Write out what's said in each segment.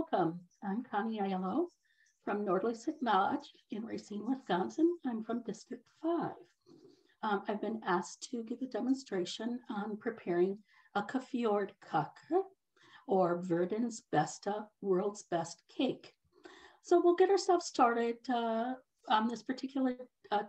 welcome. I'm Connie Aiello from Nordlyset Lodge in Racine, Wisconsin. I'm from District 5. I've been asked to give a demonstration on preparing a Kvæfjordkake, or Verdens, Beste, world's best cake. So we'll get ourselves started on this particular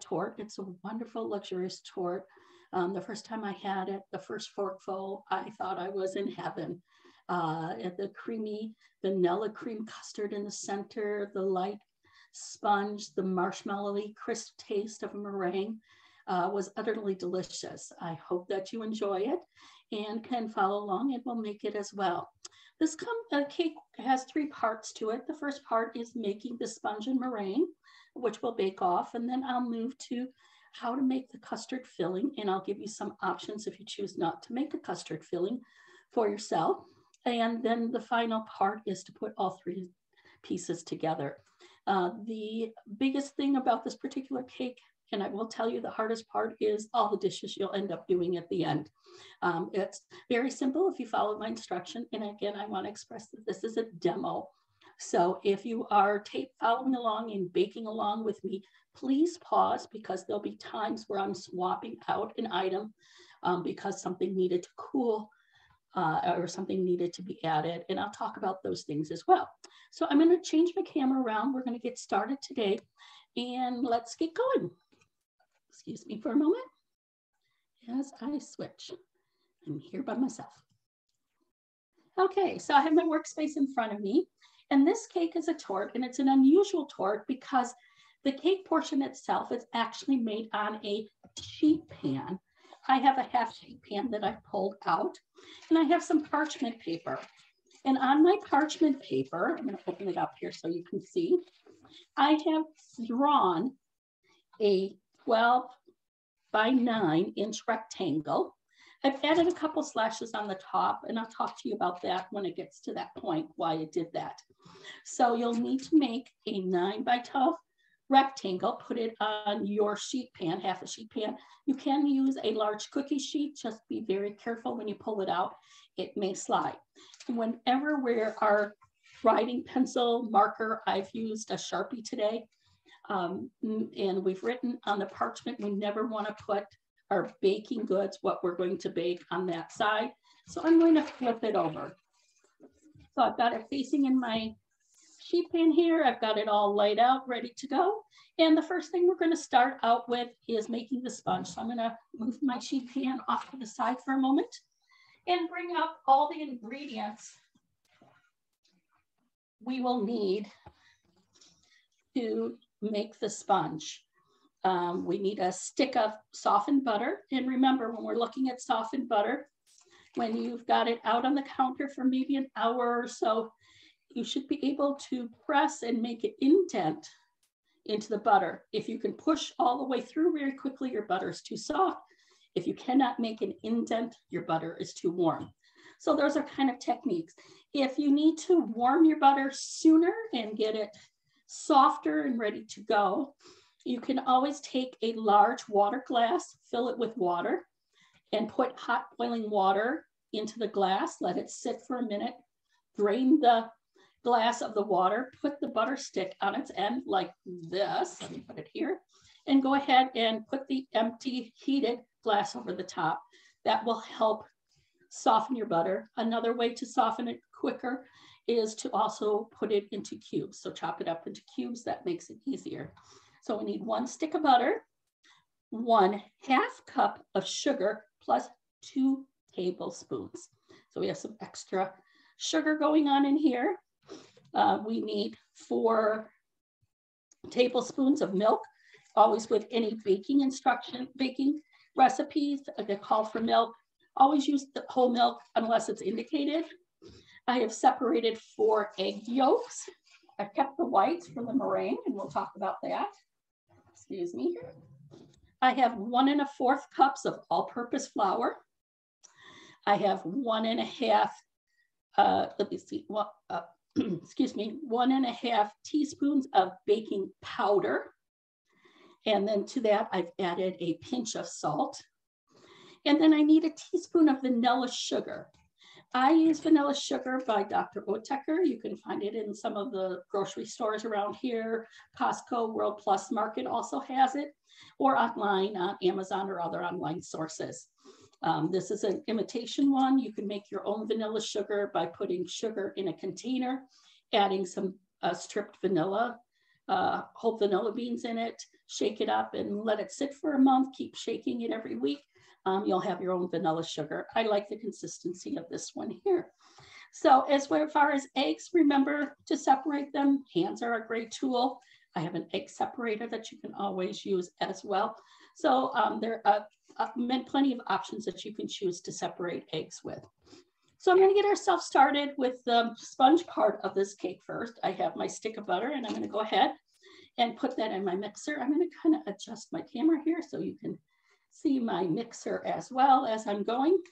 torte. It's a wonderful, luxurious torte. The first time I had it, the first forkful, I thought I was in heaven. The creamy vanilla cream custard in the center, the light sponge, the marshmallowy crisp taste of meringue was utterly delicious. I hope that you enjoy it and can follow along, and we'll make it as well. This cake has 3 parts to it. The first part is making the sponge and meringue, which we'll bake off, and then I'll move to how to make the custard filling, and I'll give you some options if you choose not to make a custard filling for yourself. And then the final part is to put all 3 pieces together. The biggest thing about this particular cake, and I will tell you the hardest part, is all the dishes you'll end up doing at the end. It's very simple if you follow my instruction. And again, I want to express that this is a demo. So if you are following along and baking along with me, please pause, because there'll be times where I'm swapping out an item because something needed to cool or something needed to be added. And I'll talk about those things as well. So I'm going to change my camera around. We're going to get started today, and let's get going. Excuse me for a moment as I switch. I'm here by myself. Okay, so I have my workspace in front of me, and this cake is a torte, and it's an unusual torte because the cake portion itself is actually made on a sheet pan. I have a half sheet pan that I've pulled out, and I have some parchment paper. And on my parchment paper, I'm going to open it up here so you can see, I have drawn a 12 by 9 inch rectangle. I've added a couple slashes on the top, and I'll talk to you about that when it gets to that point, why I did that. So you'll need to make a 9 by 12 rectangle, put it on your sheet pan, half a sheet pan. You can use a large cookie sheet, just be very careful when you pull it out, it may slide. And whenever we are writing pencil, marker, I've used a Sharpie today, and we've written on the parchment, we never want to put our baking goods, what we're going to bake, on that side. So I'm going to flip it over. So I've got it facing in my sheet pan here. I've got it all laid out, ready to go. And the first thing we're going to start out with is making the sponge. So I'm going to move my sheet pan off to the side for a moment and bring up all the ingredients we will need to make the sponge. We need a stick of softened butter. And remember, when we're looking at softened butter, when you've got it out on the counter for maybe an hour or so, you should be able to press and make an indent into the butter. If you can push all the way through very quickly, your butter is too soft. If you cannot make an indent, your butter is too warm. So those are kind of techniques. If you need to warm your butter sooner and get it softer and ready to go, you can always take a large water glass, fill it with water, and put hot boiling water into the glass, let it sit for a minute, drain the glass of the water, put the butter stick on its end like this, let me put it here, and go ahead and put the empty heated glass over the top. That will help soften your butter. Another way to soften it quicker is to also put it into cubes. So chop it up into cubes, that makes it easier. So we need 1 stick of butter, 1/2 cup of sugar, plus 2 tablespoons. So we have some extra sugar going on in here. We need 4 tablespoons of milk, always with any baking recipes, they call for milk. Always use the whole milk unless it's indicated. I have separated 4 egg yolks. I've kept the whites for the meringue, and we'll talk about that. Excuse me. I have 1 1/4 cups of all-purpose flour. I have 1 1/2, let me see, excuse me, 1 1/2 teaspoons of baking powder. And then to that, I've added a pinch of salt. And then I need a teaspoon of vanilla sugar. I use vanilla sugar by Dr. Oetker. You can find it in some of the grocery stores around here. Costco, World Plus Market also has it, or online on Amazon or other online sources. This is an imitation one. You can make your own vanilla sugar by putting sugar in a container, adding some stripped vanilla, whole vanilla beans in it, shake it up and let it sit for a month. Keep shaking it every week. You'll have your own vanilla sugar. I like the consistency of this one here. So as far as eggs, remember to separate them. Hands are a great tool. I have an egg separator that you can always use as well. So there are plenty of options that you can choose to separate eggs with. So I'm going to get ourselves started with the sponge part of this cake first. I have my stick of butter and I'm going to go ahead and put that in my mixer. I'm going to kind of adjust my camera here so you can see my mixer as well as I'm going.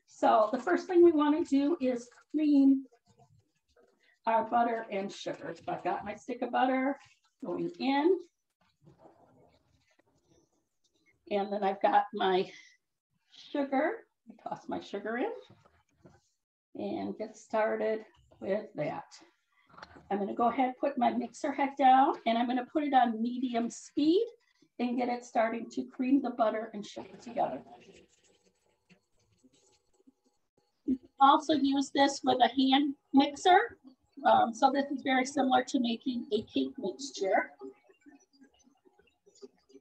So the first thing we want to do is cream our butter and sugar. So I've got my stick of butter going in. And then I've got my sugar. I toss my sugar in and get started with that. I'm going to go ahead and put my mixer head down and I'm going to put it on medium speed and get it starting to cream the butter and sugar together. You can also use this with a hand mixer. So this is very similar to making a cake mixture.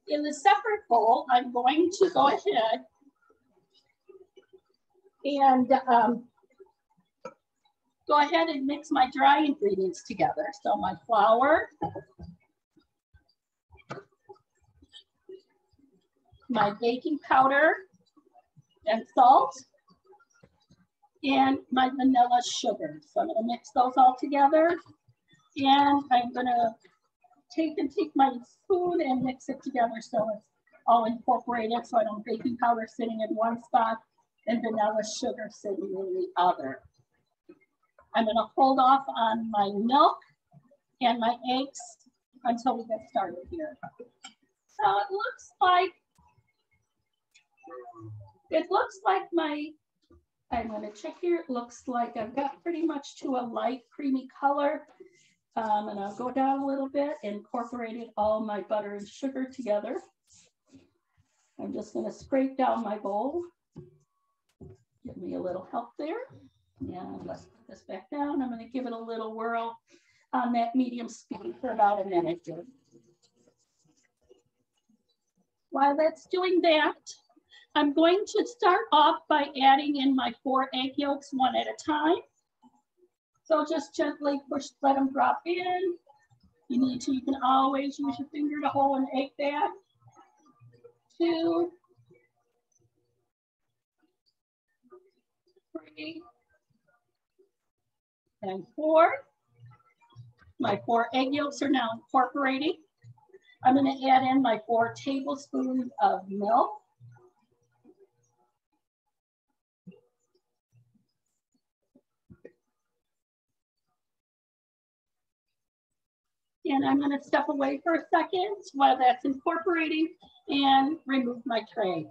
In the separate bowl, I'm going to go ahead and mix my dry ingredients together. So my flour, my baking powder and salt, and my vanilla sugar. So I'm going to mix those all together, and I'm going to take my spoon and mix it together so it's all incorporated. So I don't have baking powder sitting in one spot and vanilla sugar sitting in the other. I'm going to hold off on my milk and my eggs until we get started here. So it looks like I'm going to check here. It looks like I've got pretty much to a light creamy color. And I'll go down a little bit, incorporated all my butter and sugar together. I'm just going to scrape down my bowl. Give me a little help there. And let's put this back down. I'm going to give it a little whirl on that medium speed for about a minute here. While that's doing that, I'm going to start off by adding in my 4 egg yolks one at a time. So just gently push, let them drop in. You need to, you can always use your finger to hold an egg back. 2, 3, and 4. My 4 egg yolks are now incorporating. I'm going to add in my 4 tablespoons of milk. And I'm going to step away for a second while that's incorporating and remove my tray.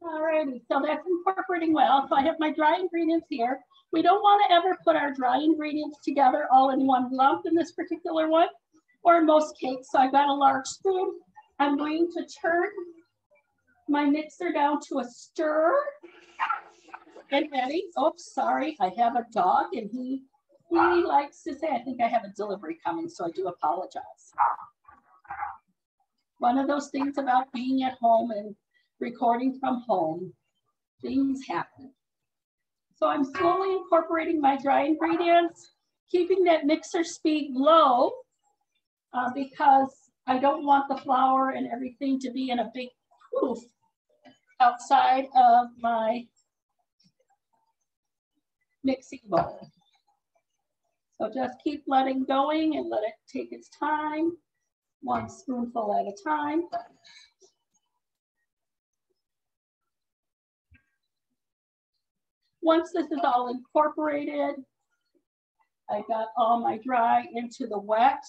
Alrighty, so that's incorporating well. So I have my dry ingredients here. We don't want to ever put our dry ingredients together all in one lump in this particular one, or in most cakes. So I've got a large spoon. I'm going to turn my mixer down to a stir. And ready. Oops, sorry, I have a dog and he likes to say, I think I have a delivery coming, so I do apologize. One of those things about being at home and recording from home, things happen. So I'm slowly incorporating my dry ingredients, keeping that mixer speed low because I don't want the flour and everything to be in a big poof outside of my mixing bowl. So just keep letting going and let it take its time, 1 spoonful at a time. Once this is all incorporated, I got all my dry into the wet.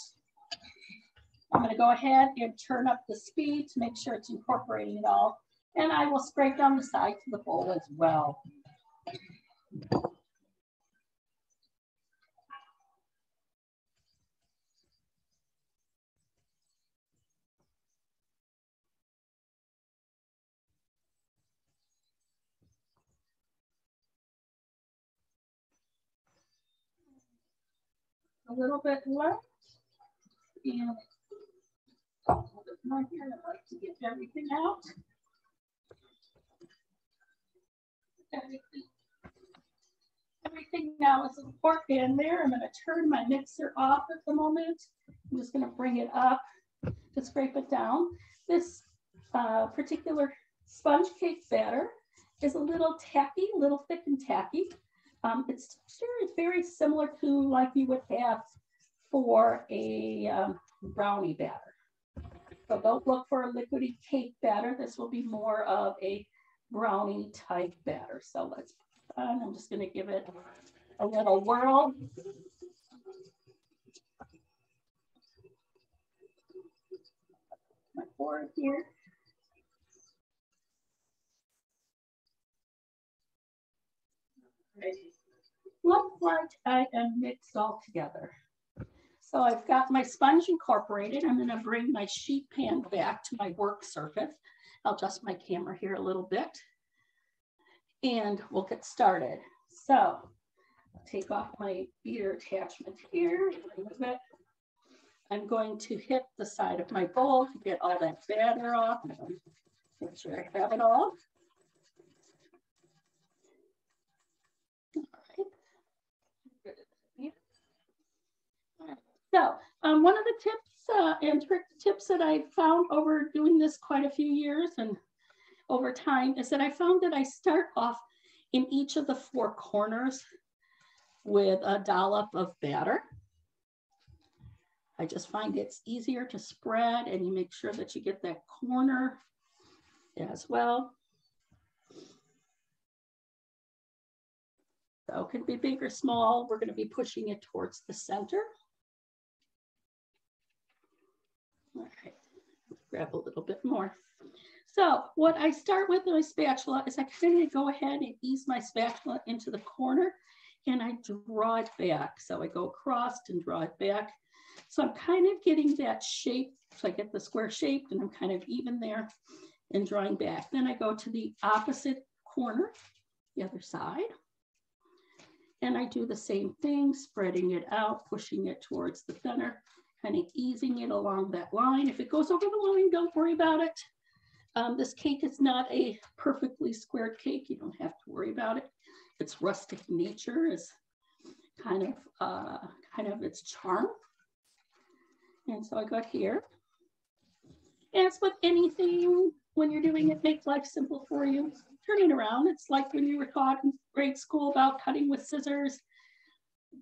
I'm going to go ahead and turn up the speed to make sure it's incorporating it all. And I will scrape down the sides of the bowl as well. A little bit left. And a little bit more here. I'd like to get everything out. Everything now is important in there. I'm going to turn my mixer off at the moment. I'm just going to bring it up to scrape it down. This particular sponge cake batter is a little tacky, a little thick and tacky. Its texture is very similar to like you would have for a brownie batter. So don't look for a liquidy cake batter. This will be more of a brownie type batter. So let's put it on. I'm just going to give it a little whirl. My board here. Looks like I am mixed all together. So I've got my sponge incorporated. I'm going to bring my sheet pan back to my work surface. I'll adjust my camera here a little bit and we'll get started. So I'll take off my beater attachment here. I'm going to hit the side of my bowl to get all that batter off. Make sure I have it all. So one of the tips and trick tips that I found over doing this quite a few years and over time is that I found that I start off in each of the four corners with a dollop of batter. I just find it's easier to spread and you make sure that you get that corner as well. So it could be big or small. We're going to be pushing it towards the center. All right, grab a little bit more. So what I start with my spatula is I kind of go ahead and ease my spatula into the corner and I draw it back. So I go across and draw it back. So I'm kind of getting that shape. So I get the square shape and I'm kind of even there and drawing back. Then I go to the opposite corner, the other side. And I do the same thing, spreading it out, pushing it towards the center, kind of easing it along that line. If it goes over the line, don't worry about it. This cake is not a perfectly squared cake. You don't have to worry about it. Its rustic nature is kind of its charm. And so I got here. As with anything, when you're doing it, make life simple for you. Turning around, it's like when you were taught in grade school about cutting with scissors.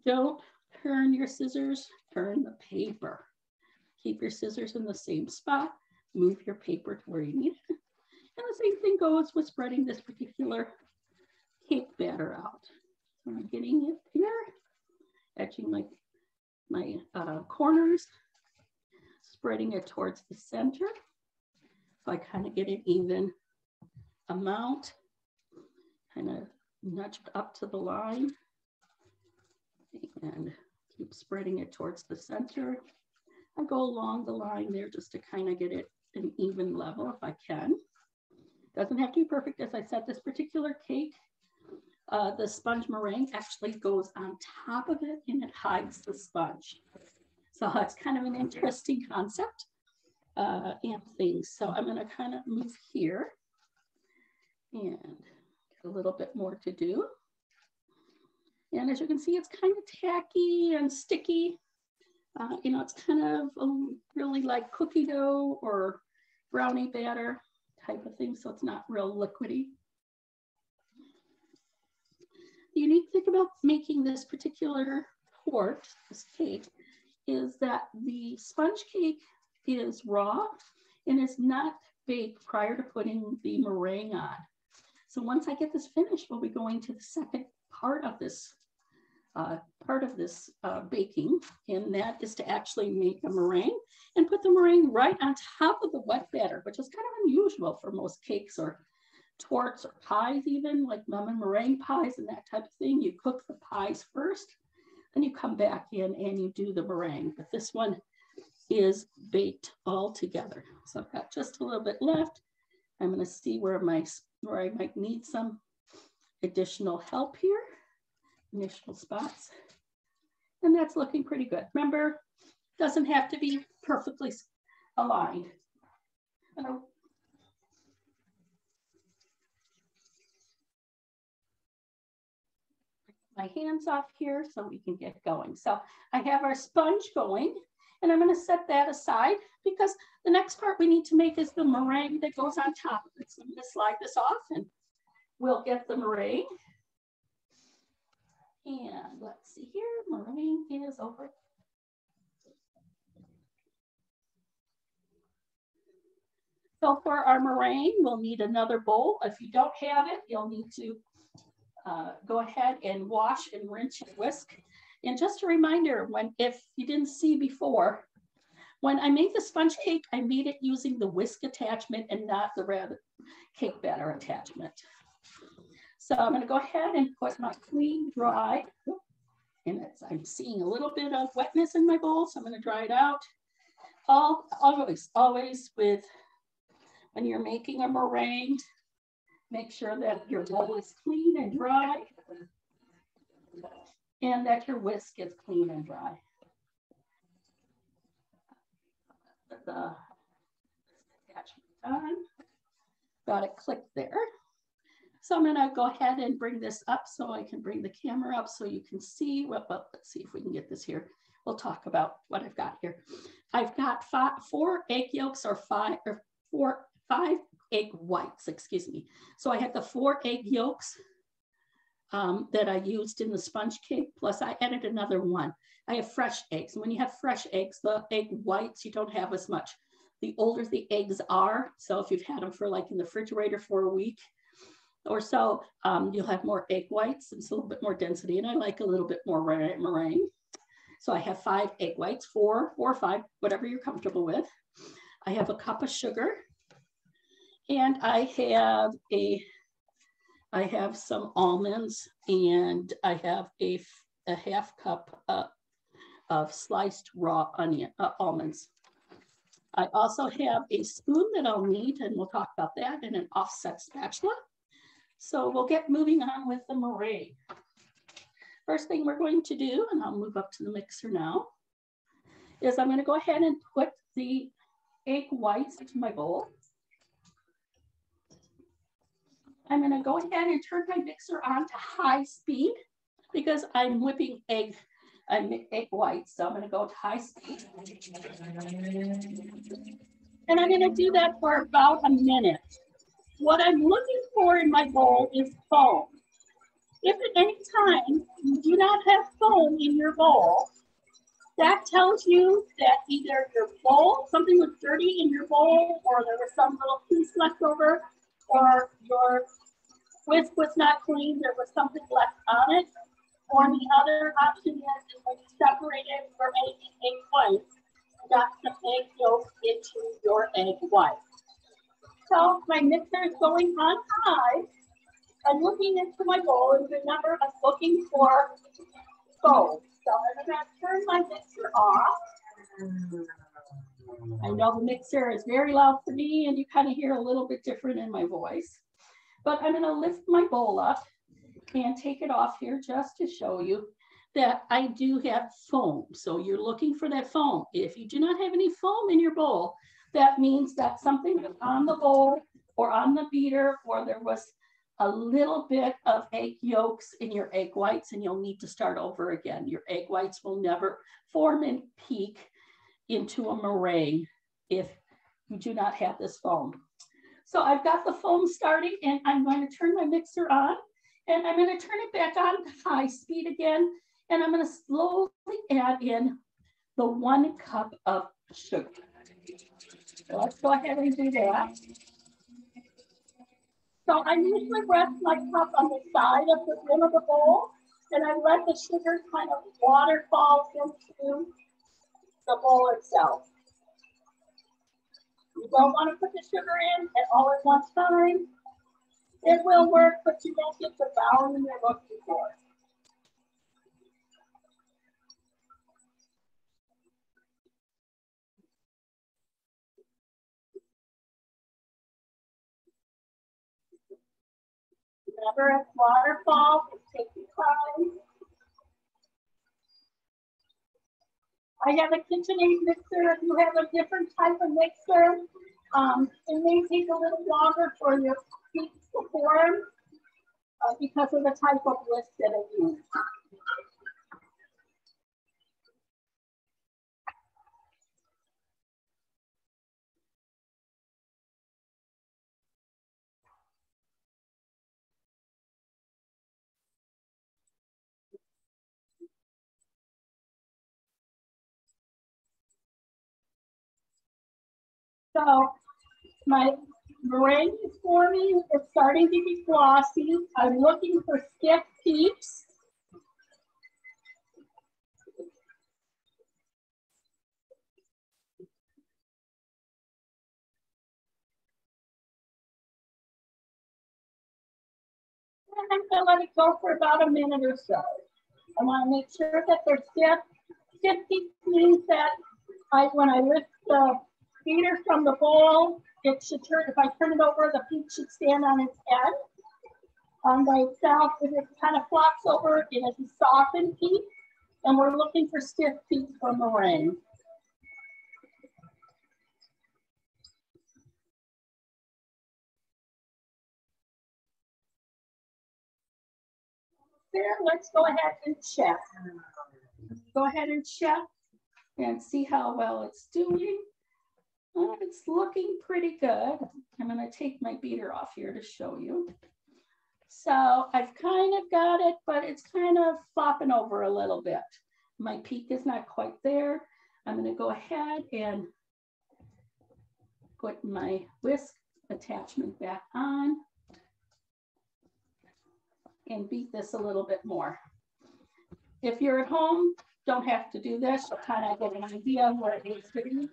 Don't turn your scissors, turn the paper. Keep your scissors in the same spot. Move your paper to where you need it. And the same thing goes with spreading this particular cake batter out. So I'm getting it here, etching my corners, spreading it towards the center. So I kind of get an even amount, kind of nudge up to the line and keep spreading it towards the center. I go along the line there just to kind of get it an even level if I can. Doesn't have to be perfect. As I said, this particular cake, the sponge meringue actually goes on top of it and it hides the sponge. So it's kind of an interesting concept and things. So I'm going to kind of move here and get a little bit more to do. And as you can see, it's kind of tacky and sticky. You know, it's kind of really like cookie dough or brownie batter type of thing. So it's not real liquidy. The unique thing about making this particular quart, this cake, is that the sponge cake is raw and is not baked prior to putting the meringue on. So once I get this finished, we'll be going to the second part of this part of this baking, and that is to actually make a meringue and put the meringue right on top of the wet batter, which is kind of unusual for most cakes or torts or pies, even like lemon meringue pies and that type of thing. You cook the pies first, then you come back in and you do the meringue. But this one is baked all together. So I've got just a little bit left. I'm going to see where I might need some additional help here, additional spots. And that's looking pretty good. Remember, doesn't have to be perfectly aligned. My hands off here so we can get going. So I have our sponge going, and I'm going to set that aside because the next part we need to make is the meringue that goes on top of it. So I'm going to slide this off and we'll get the meringue. And let's see here, meringue is over. So for our meringue, we'll need another bowl. If you don't have it, you'll need to go ahead and wash and rinse and whisk. And just a reminder, if you didn't see before, when I made the sponge cake, I made it using the whisk attachment and not the cake batter attachment. So I'm going to go ahead and put my clean, dry, and I'm seeing a little bit of wetness in my bowl, so I'm going to dry it out. Always with, when you're making a meringue, make sure that your bowl is clean and dry and that your whisk is clean and dry. Put the attachment on. Got it clicked there. So I'm going to go ahead and bring this up so I can bring the camera up so you can see. Well, let's see if we can get this here. We'll talk about what I've got here. I've got 4 egg yolks or 5 egg whites, excuse me. So I had the 4 egg yolks that I used in the sponge cake, plus I added another 1. I have fresh eggs. And when you have fresh eggs, the egg whites, you don't have as much. The older the eggs are, so if you've had them for like in the refrigerator for a week or so, you'll have more egg whites. It's a little bit more density, and I like a little bit more meringue. So I have 5 egg whites, 4 or 5, whatever you're comfortable with. I have a cup of sugar, and I have some almonds, and I have a half cup of sliced raw almonds. I also have a spoon that I'll need, and we'll talk about that, and an offset spatula. So we'll get moving on with the meringue. First thing we're going to do, and I'll move up to the mixer now, is I'm going to go ahead and put the egg whites into my bowl. I'm going to go ahead and turn my mixer on to high speed because I'm whipping egg whites. So I'm going to go to high speed. And I'm going to do that for about a minute. What I'm looking for in my bowl is foam. If at any time you do not have foam in your bowl, that tells you that either your bowl, something was dirty in your bowl, or there was some little piece left over, or your whisk was not clean, there was something left on it. Or the other option is when you separated your egg whites, you got some egg yolks into your egg white. So my mixer is going on high. I'm looking into my bowl, and remember, I'm looking for foam. So I'm going to turn my mixer off. I know the mixer is very loud for me, and you kind of hear a little bit different in my voice. But I'm going to lift my bowl up and take it off here just to show you that I do have foam. So you're looking for that foam. If you do not have any foam in your bowl, that means that something was on the bowl or on the beater, or there was a little bit of egg yolks in your egg whites, and you'll need to start over again. Your egg whites will never form and peak into a meringue if you do not have this foam. So I've got the foam starting, and I'm going to turn my mixer on, and I'm going to turn it back on to high speed again, and I'm going to slowly add in the 1 cup of sugar. So let's go ahead and do that. So I usually rest my cup on the side of the rim of the bowl And I let the sugar kind of waterfall into the bowl itself. You don't want to put the sugar in at all at one time. It will work, but you won't get the volume you're looking for. Remember, it's waterfall, take your time. I have a KitchenAid mixer. If you have a different type of mixer, it may take a little longer for your peaks to form because of the type of whisk that it uses. So my meringue is forming. It's starting to be glossy. I'm looking for stiff peaks. And I'm going to let it go for about a minute or so. I want to make sure that they're stiff. Stiff peaks means that when I lift the beater from the bowl, it should turn, if I turn it over, the peak should stand on its head. By itself, if it kind of flops over, it is a softened peak, and we're looking for stiff peaks for meringue. There, let's go ahead and check. Go ahead and check and see how well it's doing. It's looking pretty good. I'm going to take my beater off here to show you. So I've kind of got it, but it's kind of flopping over a little bit. My peak is not quite there. I'm going to go ahead and put my whisk attachment back on and beat this a little bit more. If you're at home, don't have to do this. You'll kind of get an idea of where it needs to be.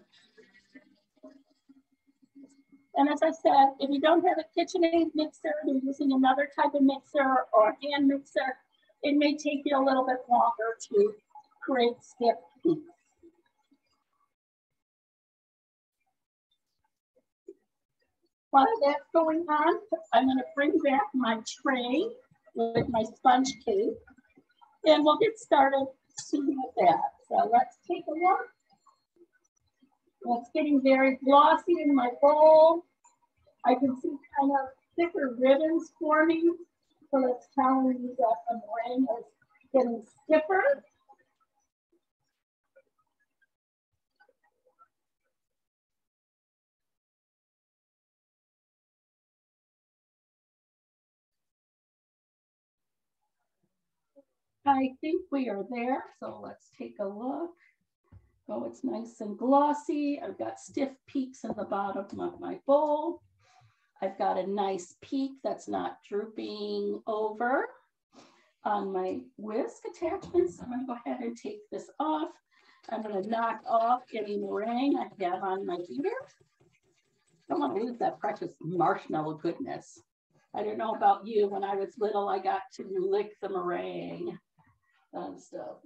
And as I said, if you don't have a KitchenAid mixer, you're using another type of mixer or a hand mixer, it may take you a little bit longer to create stiff peaks. While that's going on, I'm going to bring back my tray with my sponge cake, and we'll get started soon with that. So let's take a look. It's getting very glossy in my bowl. I can see kind of thicker ribbons forming. So that's telling me that the meringue is getting stiffer. I think we are there. So let's take a look. Oh, it's nice and glossy. I've got stiff peaks in the bottom of my bowl. I've got a nice peak that's not drooping over on my whisk attachments. I'm going to go ahead and take this off. I'm going to knock off any meringue I have on my beater. I don't want to lose that precious marshmallow goodness. I don't know about you. When I was little, I got to lick the meringue and stuff.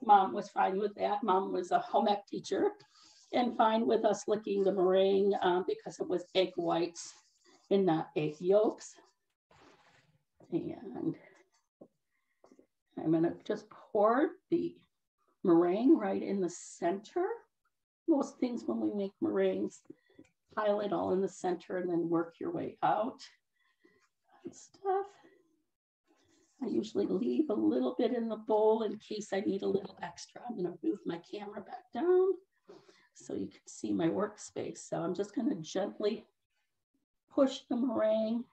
Mom was fine with that. Mom was a home ec teacher and fine with us licking the meringue because it was egg whites and not egg yolks. And I'm gonna just pour the meringue right in the center. Most things when we make meringues, pile it all in the center and then work your way out and stuff. I usually leave a little bit in the bowl in case I need a little extra. I'm going to move my camera back down so you can see my workspace. So I'm just going to gently push the meringue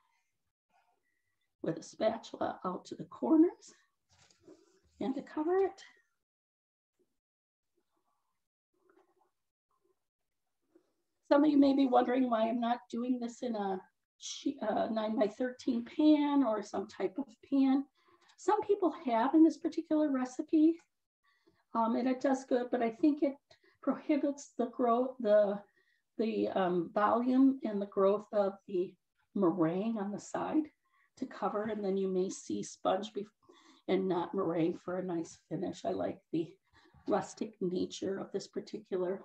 with a spatula out to the corners and to cover it. Some of you may be wondering why I'm not doing this in a 9 by 13 pan or some type of pan. Some people have in this particular recipe, and it does good, but I think it prohibits the growth, the volume and the growth of the meringue on the side to cover, and then you may see sponge and not meringue for a nice finish. I like the rustic nature of this particular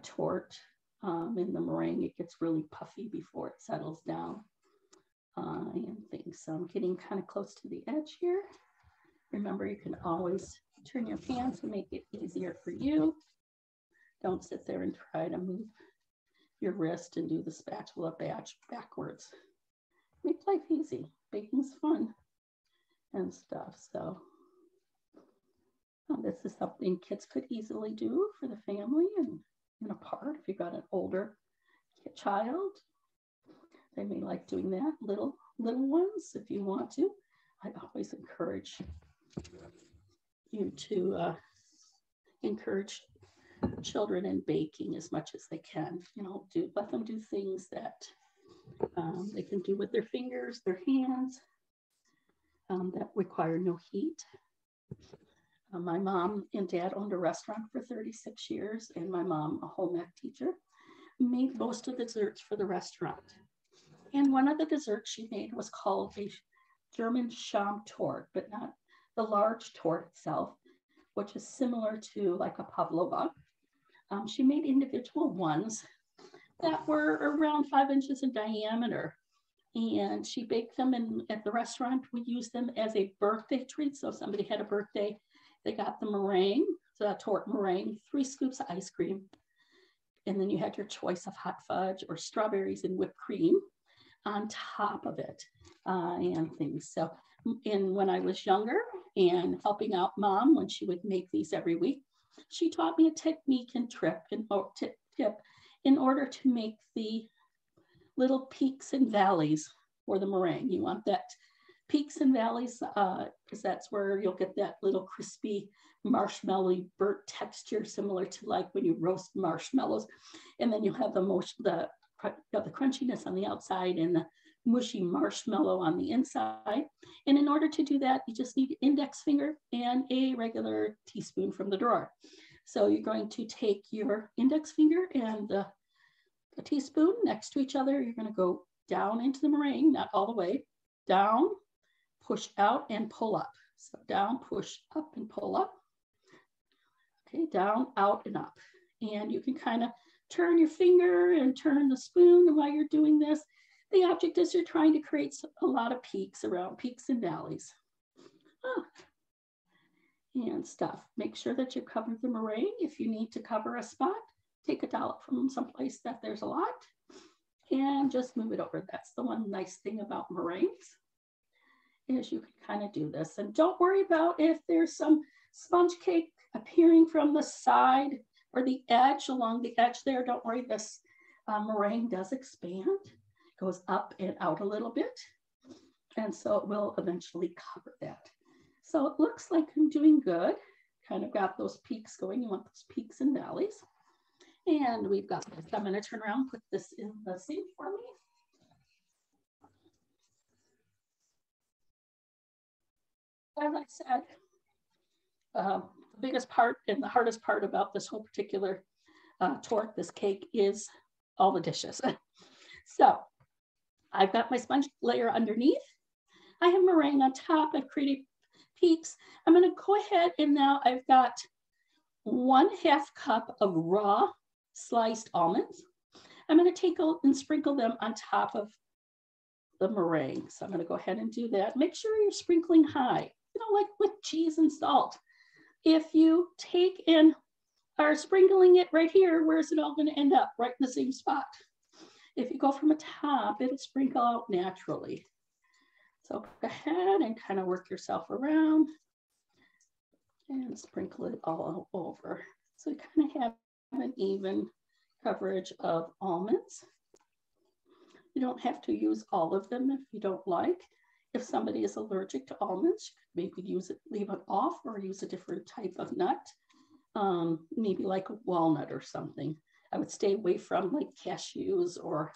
torte. In the meringue, it gets really puffy before it settles down and things. So I'm getting kind of close to the edge here. Remember, you can always turn your pan to make it easier for you. Don't sit there and try to move your wrist and do the spatula batch backwards. Make life easy. Baking's fun and stuff. So this is something kids could easily do for the family and apart. If you've got an older child, they may like doing that. Little ones, if you want to. I always encourage you to encourage children in baking as much as they can. Let them do things that they can do with their fingers, their hands, that require no heat. My mom and dad owned a restaurant for 36 years, and my mom, a home ec teacher, made most of the desserts for the restaurant. And one of the desserts she made was called a German Schaum torte, but not the large torte itself, which is similar to like a pavlova. She made individual ones that were around 5 inches in diameter. And she baked them, and at the restaurant, we used them as a birthday treat. So if somebody had a birthday, they got the meringue, the torte meringue, 3 scoops of ice cream. And then you had your choice of hot fudge or strawberries and whipped cream on top of it and things. So when I was younger and helping out mom when she would make these every week, she taught me a technique and tip in order to make the little peaks and valleys for the meringue. You want that peaks and valleys because that's where you'll get that little crispy marshmallowy burnt texture, similar to like when you roast marshmallows, and then you'll have the crunchiness on the outside and the mushy marshmallow on the inside. And in order to do that, you just need an index finger and a regular teaspoon from the drawer. So you're going to take your index finger and the teaspoon next to each other. You're going to go down into the meringue, not all the way, down, push out and pull up. So down, push up and pull up. Okay, down, out and up. And you can kind of turn your finger and turn the spoon. And while you're doing this, the object is you're trying to create a lot of peaks and valleys. And stuff. Make sure that you cover the meringue. If you need to cover a spot, take a dollop from someplace that there's a lot and just move it over. That's the one nice thing about meringues is you can kind of do this. And don't worry about if there's some sponge cake appearing from the side or the edge, along the edge there. Don't worry, this meringue does expand, goes up and out a little bit. And so it will eventually cover that. So it looks like I'm doing good. Kind of got those peaks going. You want those peaks and valleys. And we've got this. I'm going to turn around and put this in the sink for me. As I said, the biggest part and the hardest part about this whole particular torte, this cake, is all the dishes. So I've got my sponge layer underneath. I have meringue on top. I've created peaks. I'm going to go ahead and now I've got 1/2 cup of raw sliced almonds. I'm going to take and sprinkle them on top of the meringue. So I'm going to go ahead and do that. Make sure you're sprinkling high, like with cheese and salt. If you take and are sprinkling it right here, where's it all going to end up? Right in the same spot. If you go from the top, it'll sprinkle out naturally. So go ahead and kind of work yourself around and sprinkle it all over. So you kind of have an even coverage of almonds. You don't have to use all of them if you don't like. If somebody is allergic to almonds, maybe leave it off or use a different type of nut, maybe like a walnut or something. I would stay away from like cashews or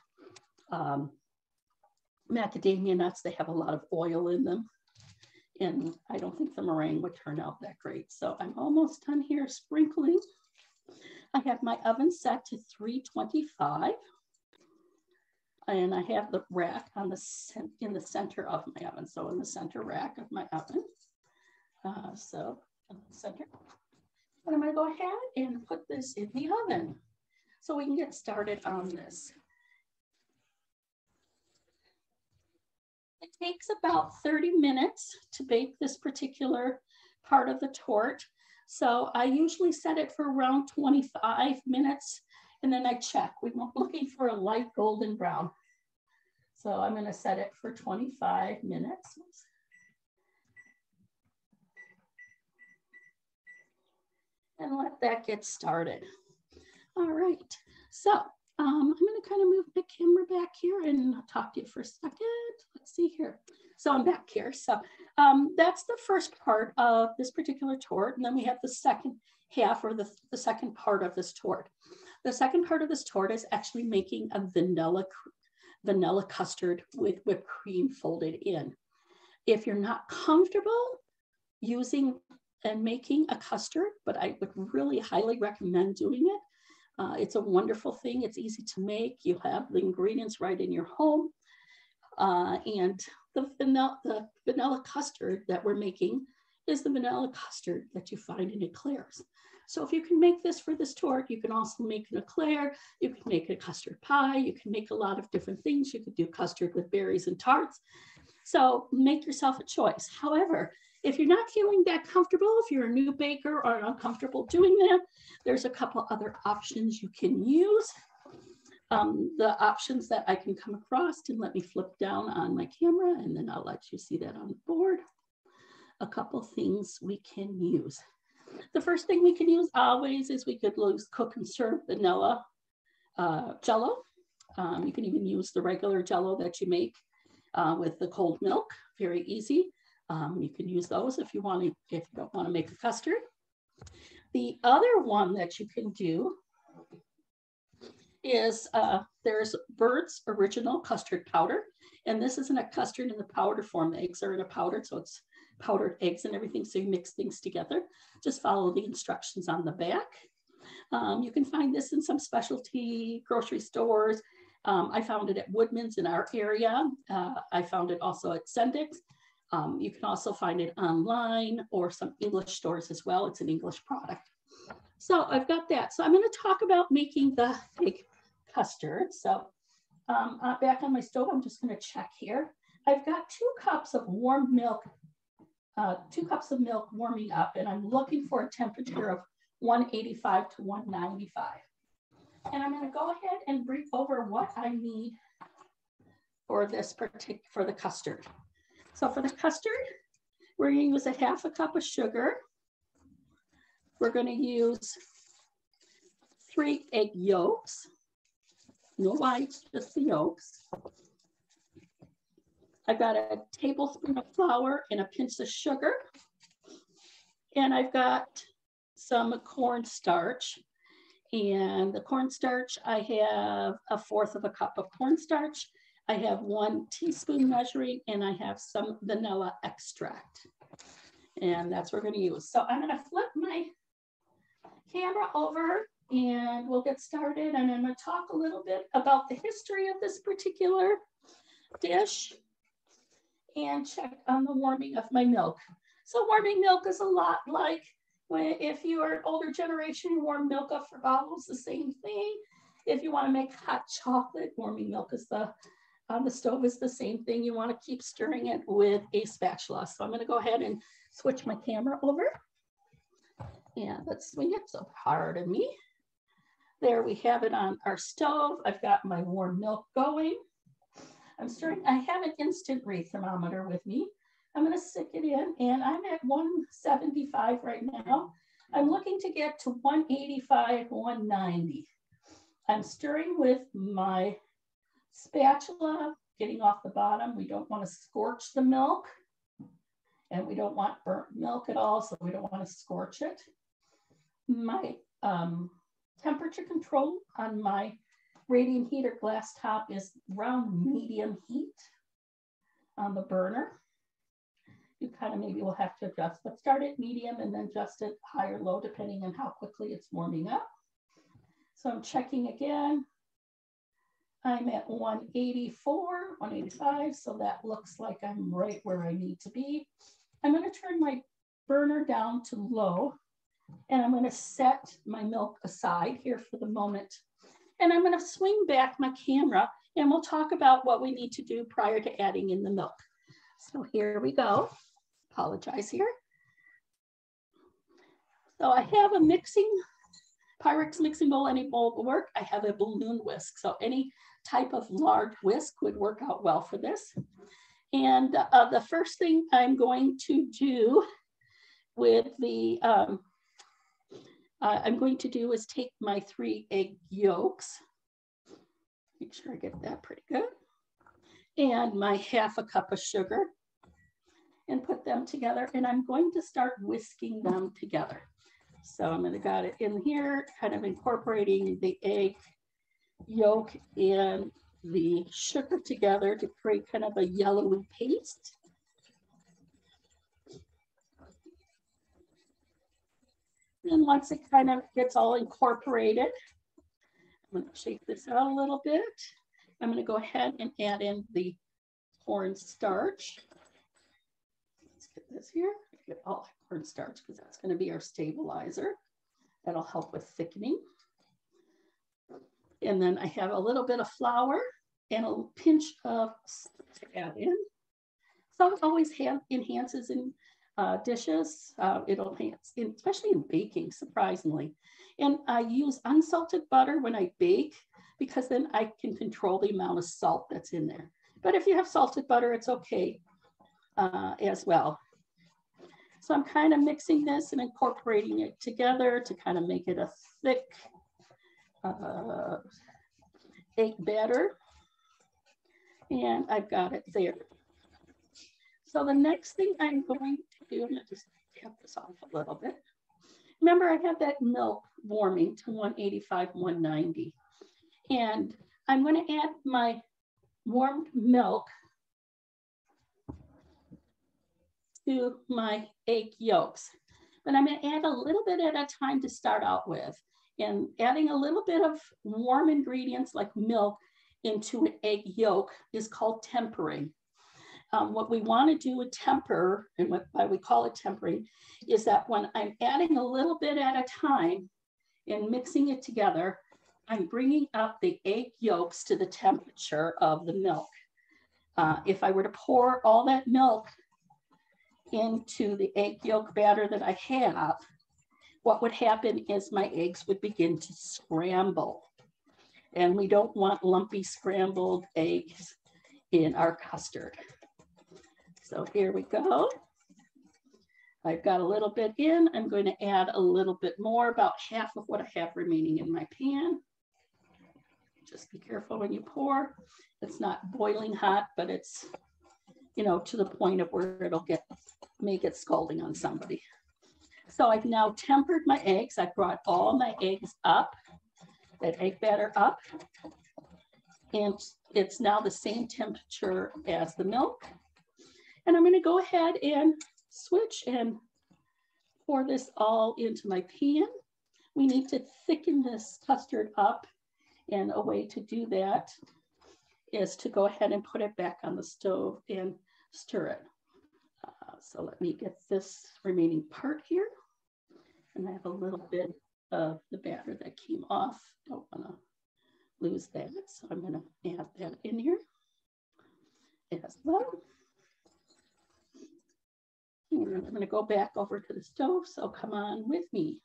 macadamia nuts. They have a lot of oil in them. and I don't think the meringue would turn out that great. So I'm almost done here sprinkling. I have my oven set to 325. And I have the rack on in the center of my oven. So in the center rack of my oven. So in the center. And I'm going to go ahead and put this in the oven so we can get started on this. It takes about 30 minutes to bake this particular part of the torte. So I usually set it for around 25 minutes and then I check. We're looking for a light golden brown. So I'm going to set it for 25 minutes. And let that get started. All right, so I'm going to kind of move the camera back here and I'll talk to you for a second. Let's see here. So I'm back here. So that's the first part of this particular torte. And then we have the second half or the second part of this torte. The second part of this torte is actually making a vanilla custard with whipped cream folded in. If you're not comfortable using and making a custard, but I would really highly recommend doing it. It's a wonderful thing. It's easy to make. You have the ingredients right in your home. And the vanilla custard that we're making is the vanilla custard that you find in eclairs. So if you can make this for this torte, you can also make an eclair. You can make a custard pie. You can make a lot of different things. You could do custard with berries and tarts. So make yourself a choice. However, if you're not feeling that comfortable, if you're a new baker or uncomfortable doing that, there's a couple other options you can use. The options that I can come across, and let me flip down on my camera and then I'll let you see that on the board. A couple things we can use. The first thing we can use always is we could use cook and serve vanilla Jello. You can even use the regular Jello that you make with the cold milk, very easy. You can use those if you don't want to make a custard. The other one that you can do is there's Bird's Original Custard Powder. And this isn't a custard in the powder form. The eggs are in a powder, so it's powdered eggs and everything. So you mix things together. Just follow the instructions on the back. You can find this in some specialty grocery stores. I found it at Woodman's in our area. I found it also at Sendik's. You can also find it online or some English stores as well. It's an English product. So I've got that. So I'm going to talk about making the fake custard. So back on my stove, I'm just going to check here. I've got 2 cups of warm milk, 2 cups of milk warming up, and I'm looking for a temperature of 185 to 195. And I'm going to go ahead and bring over what I need for this for the custard. So for the custard, we're going to use a 1/2 cup of sugar. We're going to use 3 egg yolks, no whites, just the yolks. I've got a tablespoon of flour and a pinch of sugar. And I've got some cornstarch. And the cornstarch, I have 1/4 cup of cornstarch. I have 1 teaspoon measuring, and I have some vanilla extract. And that's what we're going to use. So I'm going to flip my camera over and we'll get started. And I'm going to talk a little bit about the history of this particular dish and check on the warming of my milk. So warming milk is a lot like if you are an older generation, you warm milk up for bottles, the same thing. If you want to make hot chocolate, warming milk is on the stove is the same thing. You want to keep stirring it with a spatula. So I'm going to go ahead and switch my camera over. And let's swing it, so pardon me. There we have it on our stove. I've got my warm milk going. I'm stirring. I have an instant rate thermometer with me. I'm going to stick it in, and I'm at 175 right now. I'm looking to get to 185, 190. I'm stirring with my spatula, getting off the bottom. We don't want to scorch the milk, and we don't want burnt milk at all, so we don't want to scorch it. My temperature control on my radiant heater glass top is around medium heat on the burner. you kind of maybe will have to adjust, but start at medium and then adjust it high or low, depending on how quickly it's warming up. So I'm checking again. I'm at 184, 185, so that looks like I'm right where I need to be. I'm going to turn my burner down to low, and I'm going to set my milk aside here for the moment. And I'm going to swing back my camera, and we'll talk about what we need to do prior to adding in the milk. So here we go. Apologize here. So I have a Pyrex mixing bowl, any bowl will work. I have a balloon whisk, so any type of large whisk would work out well for this. And the first thing I'm going to do with the, I'm going to do is take my 3 egg yolks, make sure I get that pretty good, and my 1/2 cup of sugar, and put them together. And I'm going to start whisking them together. So I'm going to got it in here, kind of incorporating the egg yolk and the sugar together to create kind of a yellowy paste. And once it kind of gets all incorporated, I'm going to shake this out a little bit. I'm going to go ahead and add in the cornstarch. Let's get this here. Get all cornstarch because that's going to be our stabilizer. That'll help with thickening. And then I have a little bit of flour and a pinch of salt to add in. Salt always enhances in dishes. It'll enhance, especially in baking, surprisingly. And I use unsalted butter when I bake because then I can control the amount of salt that's in there. But if you have salted butter, it's okay as well. So I'm kind of mixing this and incorporating it together to kind of make it a thick egg batter. And I've got it there. So the next thing I'm going to do, I'm going to just tap this off a little bit. Remember, I have that milk warming to 185, 190. And I'm going to add my warmed milk to my egg yolks. But I'm going to add a little bit at a time to start out with. And adding a little bit of warm ingredients like milk into an egg yolk is called tempering. What we want to do with temper, and why we call it tempering, is that when I'm adding a little bit at a time and mixing it together, I'm bringing up the egg yolks to the temperature of the milk. If I were to pour all that milk into the egg yolk batter that I have, what would happen is my eggs would begin to scramble. And we don't want lumpy scrambled eggs in our custard. So here we go. I've got a little bit in. I'm going to add a little bit more, about half of what I have remaining in my pan. Just be careful when you pour. It's not boiling hot, but it's, you know, to the point of where it'll make it scalding on somebody. So I've now tempered my eggs. I brought all my eggs up, that egg batter up, and it's now the same temperature as the milk. And I'm going to go ahead and switch and pour this all into my pan. We need to thicken this custard up, and a way to do that is to go ahead and put it back on the stove and stir it. So let me get this remaining part here. And I have a little bit of the batter that came off. Don't want to lose that. So I'm going to add that in here as well. And I'm going to go back over to the stove. So come on with me.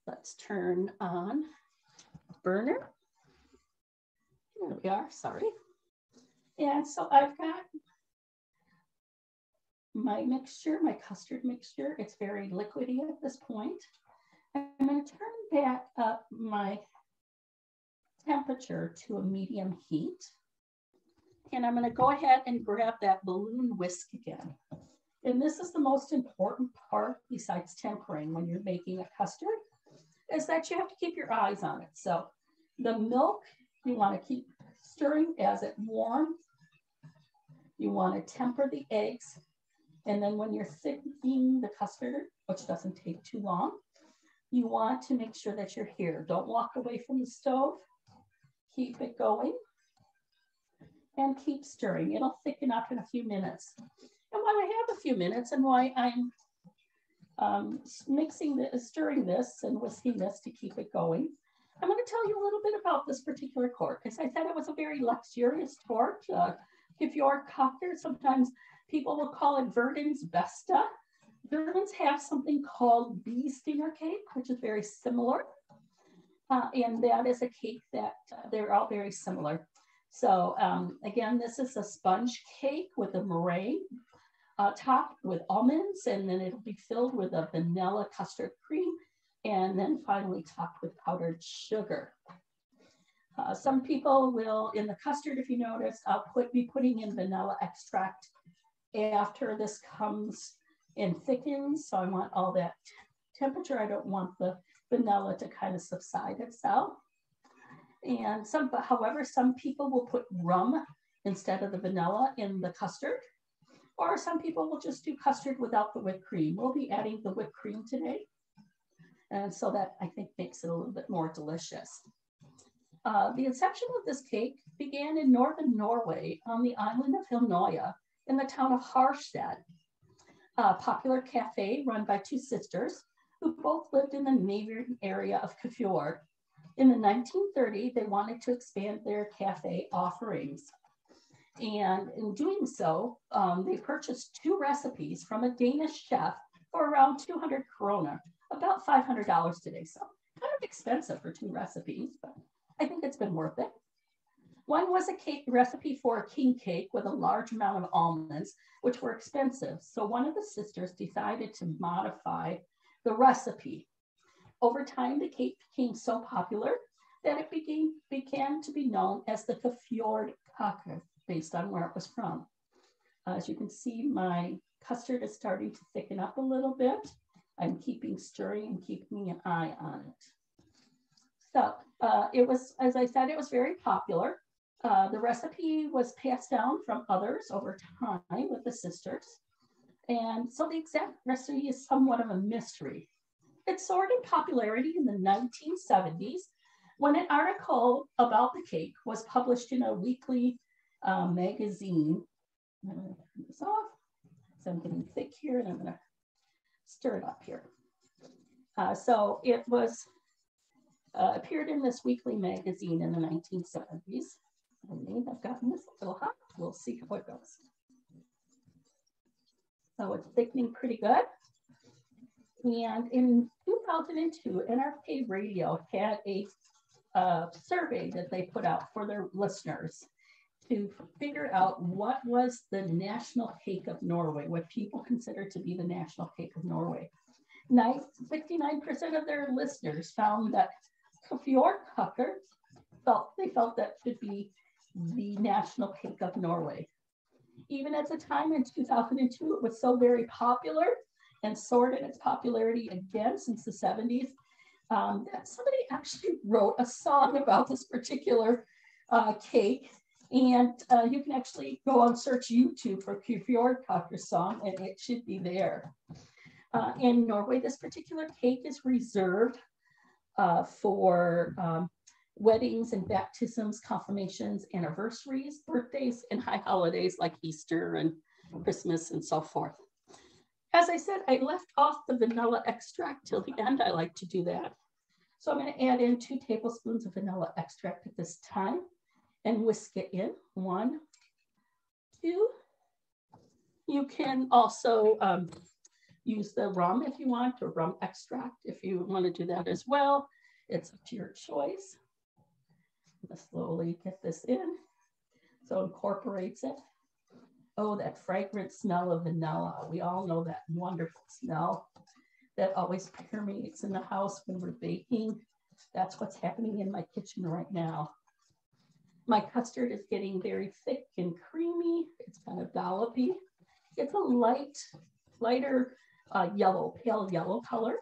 Let's turn on burner. Here we are, sorry. And so I've got my mixture, my custard mixture. It's very liquidy at this point. I'm going to turn back up my temperature to a medium heat. And I'm going to go ahead and grab that balloon whisk again. And this is the most important part besides tempering when you're making a custard, is that you have to keep your eyes on it. So the milk, you want to keep stirring as it warms. You want to temper the eggs. And then when you're thickening the custard, which doesn't take too long, you want to make sure that you're here. Don't walk away from the stove. Keep it going and keep stirring. It'll thicken up in a few minutes. And while I have a few minutes and why I'm stirring this and whisking this to keep it going, I'm going to tell you a little bit about this particular quart, because I said it was a very luxurious quart. Kvæfjordkake, sometimes people will call it Verdens, Beste. Verdens have something called Beste cake, which is very similar. And that is a cake that they're all very similar. So again, this is a sponge cake with a meringue topped with almonds, and then it'll be filled with a vanilla custard cream, and then finally topped with powdered sugar. Some people will, in the custard, if you notice, I'll be putting in vanilla extract after this comes and thickens. So I want all that temperature. I don't want the vanilla to kind of subside itself. And however, some people will put rum instead of the vanilla in the custard, or some people will just do custard without the whipped cream. We'll be adding the whipped cream today. And so that, I think, makes it a little bit more delicious. The inception of this cake began in northern Norway on the island of Hilnoya in the town of Harstad, a popular cafe run by two sisters who both lived in the neighboring area of Kvæfjord. In the 1930s, they wanted to expand their cafe offerings. And in doing so, they purchased 2 recipes from a Danish chef for around 200 krona, about $500 today. So kind of expensive for 2 recipes, but I think it's been worth it. One was a cake recipe for a king cake with a large amount of almonds, which were expensive. So one of the sisters decided to modify the recipe. Over time, the cake became so popular that it began to be known as the Kvæfjordkake, based on where it was from. As you can see, my custard is starting to thicken up a little bit. I'm keeping stirring and keeping an eye on it. So it was, as I said, it was very popular. The recipe was passed down from others over time with the sisters. And so the exact recipe is somewhat of a mystery. It soared in popularity in the 1970s when an article about the cake was published in a weekly magazine. I'm going to turn this off. So I'm getting thick here, and I'm going to stir it up here. So it was appeared in this weekly magazine in the 1970s. I may have gotten this a little hot. We'll see how it goes. So it's thickening pretty good. And in 2002, NRK Radio had a survey that they put out for their listeners to figure out what was the national cake of Norway, what people consider to be the national cake of Norway. 69% of their listeners found that Kvæfjordkake felt that should be the national cake of Norway. Even at the time in 2002, it was so very popular and soared in its popularity again since the 70s, that somebody actually wrote a song about this particular cake. And you can actually go and search YouTube for Kvæfjordkake song, and it should be there. In Norway, this particular cake is reserved for weddings and baptisms, confirmations, anniversaries, birthdays, and high holidays like Easter and Christmas and so forth. As I said, I left off the vanilla extract till the end. I like to do that. So I'm going to add in 2 tablespoons of vanilla extract at this time and whisk it in. 1, 2. You can also use the rum if you want, or rum extract if you want to do that as well. It's up to your choice. I'm going to slowly get this in. So incorporates it. Oh, that fragrant smell of vanilla. We all know that wonderful smell that always permeates in the house when we're baking. That's what's happening in my kitchen right now. My custard is getting very thick and creamy. It's kind of dollopy. It's a lighter yellow, pale yellow color.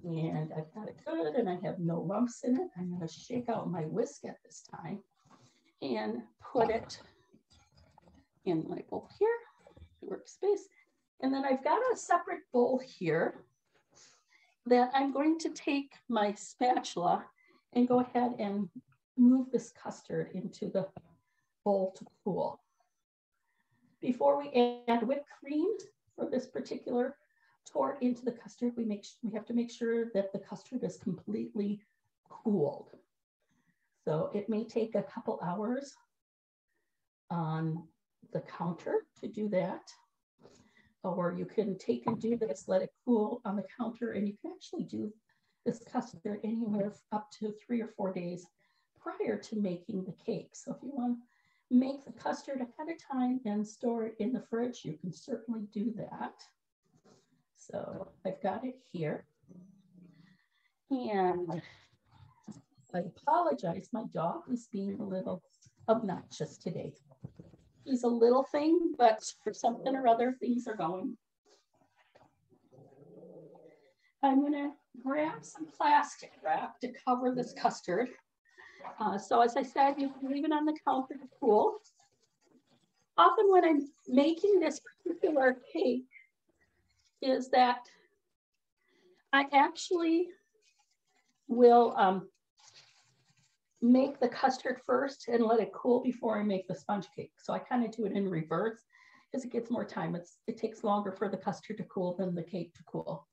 And I've got it good, and I have no lumps in it. I'm going to shake out my whisk at this time and put it in my bowl here, workspace. And then I've got a separate bowl here that I'm going to take my spatula and go ahead and move this custard into the bowl to cool. Before we add whipped cream for this particular tort into the custard, we have to make sure that the custard is completely cooled. So it may take a couple hours on the counter to do that. Or you can take and do this, let it cool on the counter, and you can actually do this custard anywhere up to 3 or 4 days prior to making the cake. So if you want to make the custard ahead of time and store it in the fridge, you can certainly do that. So I've got it here. And I apologize, my dog is being a little obnoxious today. He's a little thing, but for something or other, things are going. I'm gonna grab some plastic wrap to cover this custard. So as I said, you can leave it on the counter to cool. Often when I'm making this particular cake is that I actually will make the custard first and let it cool before I make the sponge cake. So I kind of do it in reverse because it gets more time. It takes longer for the custard to cool than the cake to cool.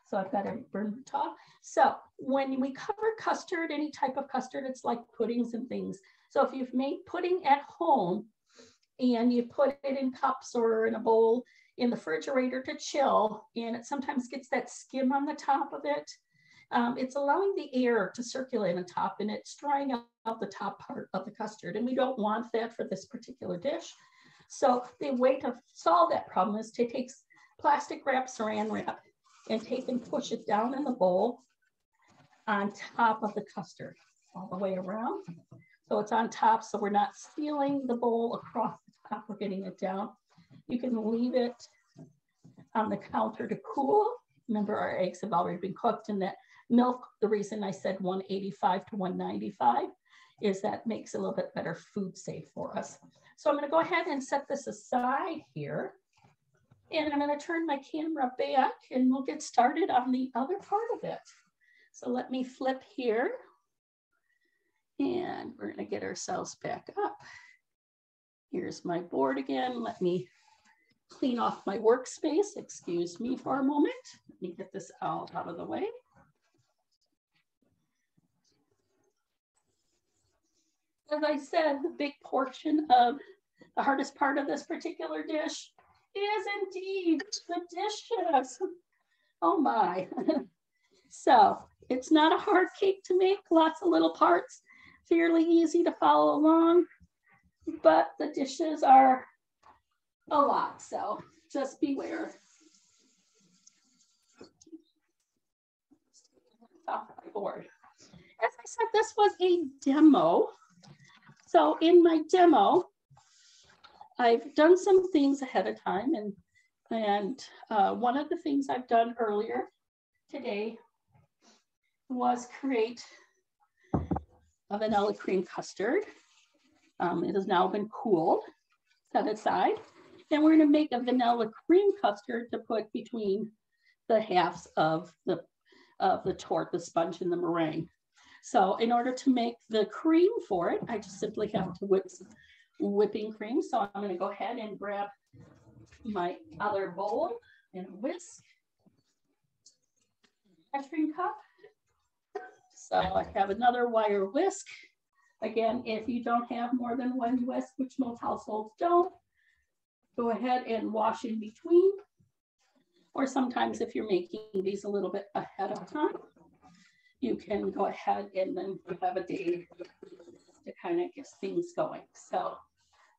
So I've got to burn the top. So when we cover custard, any type of custard, it's like puddings and things. So if you've made pudding at home and you put it in cups or in a bowl in the refrigerator to chill, and it sometimes gets that skim on the top of it, it's allowing the air to circulate on top, and it's drying out the top part of the custard. And we don't want that for this particular dish. So the way to solve that problem is to take plastic wrap, saran wrap, and take and push it down in the bowl on top of the custard all the way around. So it's on top, so we're not sealing the bowl across the top, we're getting it down. You can leave it on the counter to cool. Remember, our eggs have already been cooked, and that milk, the reason I said 185 to 195 is that makes it a little bit better food safe for us. So I'm gonna go ahead and set this aside here. And I'm gonna turn my camera back and we'll get started on the other part of it. So let me flip here and we're gonna get ourselves back up. Here's my board again. Let me clean off my workspace. Excuse me for a moment. Let me get this all out of the way. As I said, the big portion of the hardest part of this particular dish is indeed the dishes. Oh my. So it's not a hard cake to make, lots of little parts, fairly easy to follow along, but the dishes are a lot, so just beware. Off my board. As I said, this was a demo. So in my demo, I've done some things ahead of time, and one of the things I've done earlier today was create a vanilla cream custard. It has now been cooled, set aside, and we're going to make a vanilla cream custard to put between the halves of the tort, the sponge and the meringue. So in order to make the cream for it, I just simply have to whip some whipping cream. So I'm going to go ahead and grab my other bowl and a whisk, ice cream cup. So I have another wire whisk. Again, if you don't have more than one whisk, which most households don't, go ahead and wash in between. Or sometimes if you're making these a little bit ahead of time, you can go ahead and then have a day to kind of get things going. So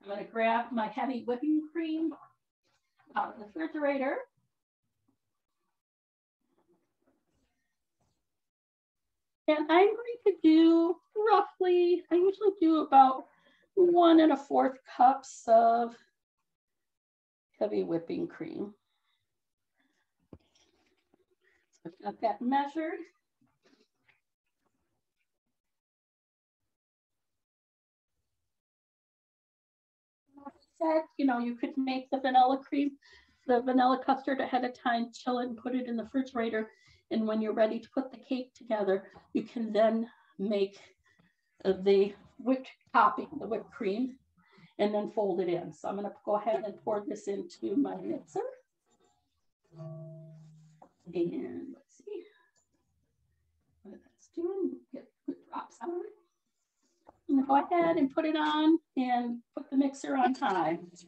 I'm going to grab my heavy whipping cream out of the refrigerator. And I'm going to do roughly, I usually do about 1 1/4 cups of heavy whipping cream. So I've got that measured. said, you know, you could make the vanilla cream, the vanilla custard ahead of time, chill it and put it in the refrigerator. And when you're ready to put the cake together, you can then make the whipped topping, the whipped cream, and then fold it in. So I'm going to go ahead and pour this into my mixer. And let's see what that's doing. Get good drops out of it. I'm going to go ahead and put it on and put the mixer on high. So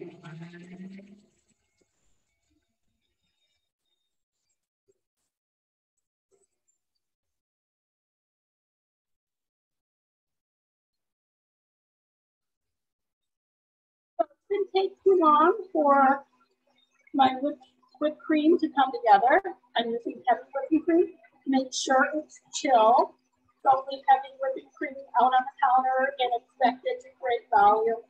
it didn't take too long for my whipped cream to come together. I'm using heavy whipping cream to make sure it's chill. Don't leave heavy whipping cream out on the counter and expect it to create volume.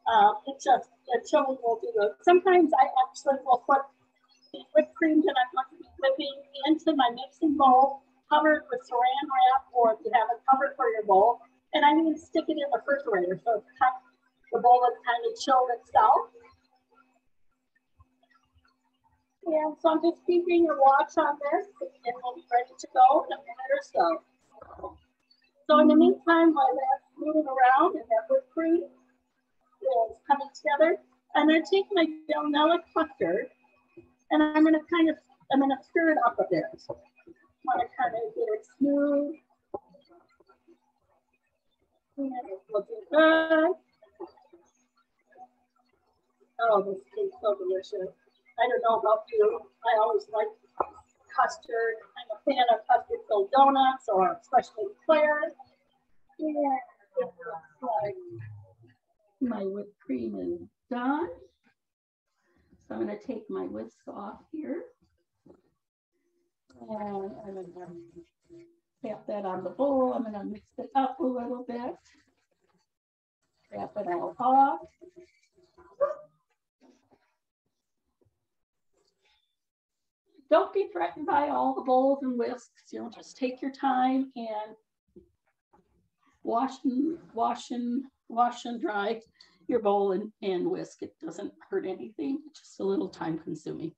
The chilling will do good. Sometimes I actually will put the whipped cream that I'm going to be whipping into my mixing bowl, covered with saran wrap, or if you have a cover for your bowl, and I even stick it in the refrigerator so the bowl is kind of chilled itself. And so I'm just keeping a watch on this, and we'll be ready to go in a minute or so. So in the meantime, while that's moving around and that whipped cream is coming together, I'm going to take my vanilla custard and I'm going to stir it up a bit. I want to kind of get it smooth. And it's looking good. Oh, this tastes so delicious. I don't know about you. I always like custard. I'm a fan of custard filled donuts or especially eclairs. And it looks like my whipped cream is done. So I'm going to take my whisk off here. And I'm going to tap that on the bowl. I'm going to mix it up a little bit. Tap it all off. Don't be threatened by all the bowls and whisks. You know, just take your time and wash and dry your bowl and whisk. It doesn't hurt anything. It's just a little time consuming.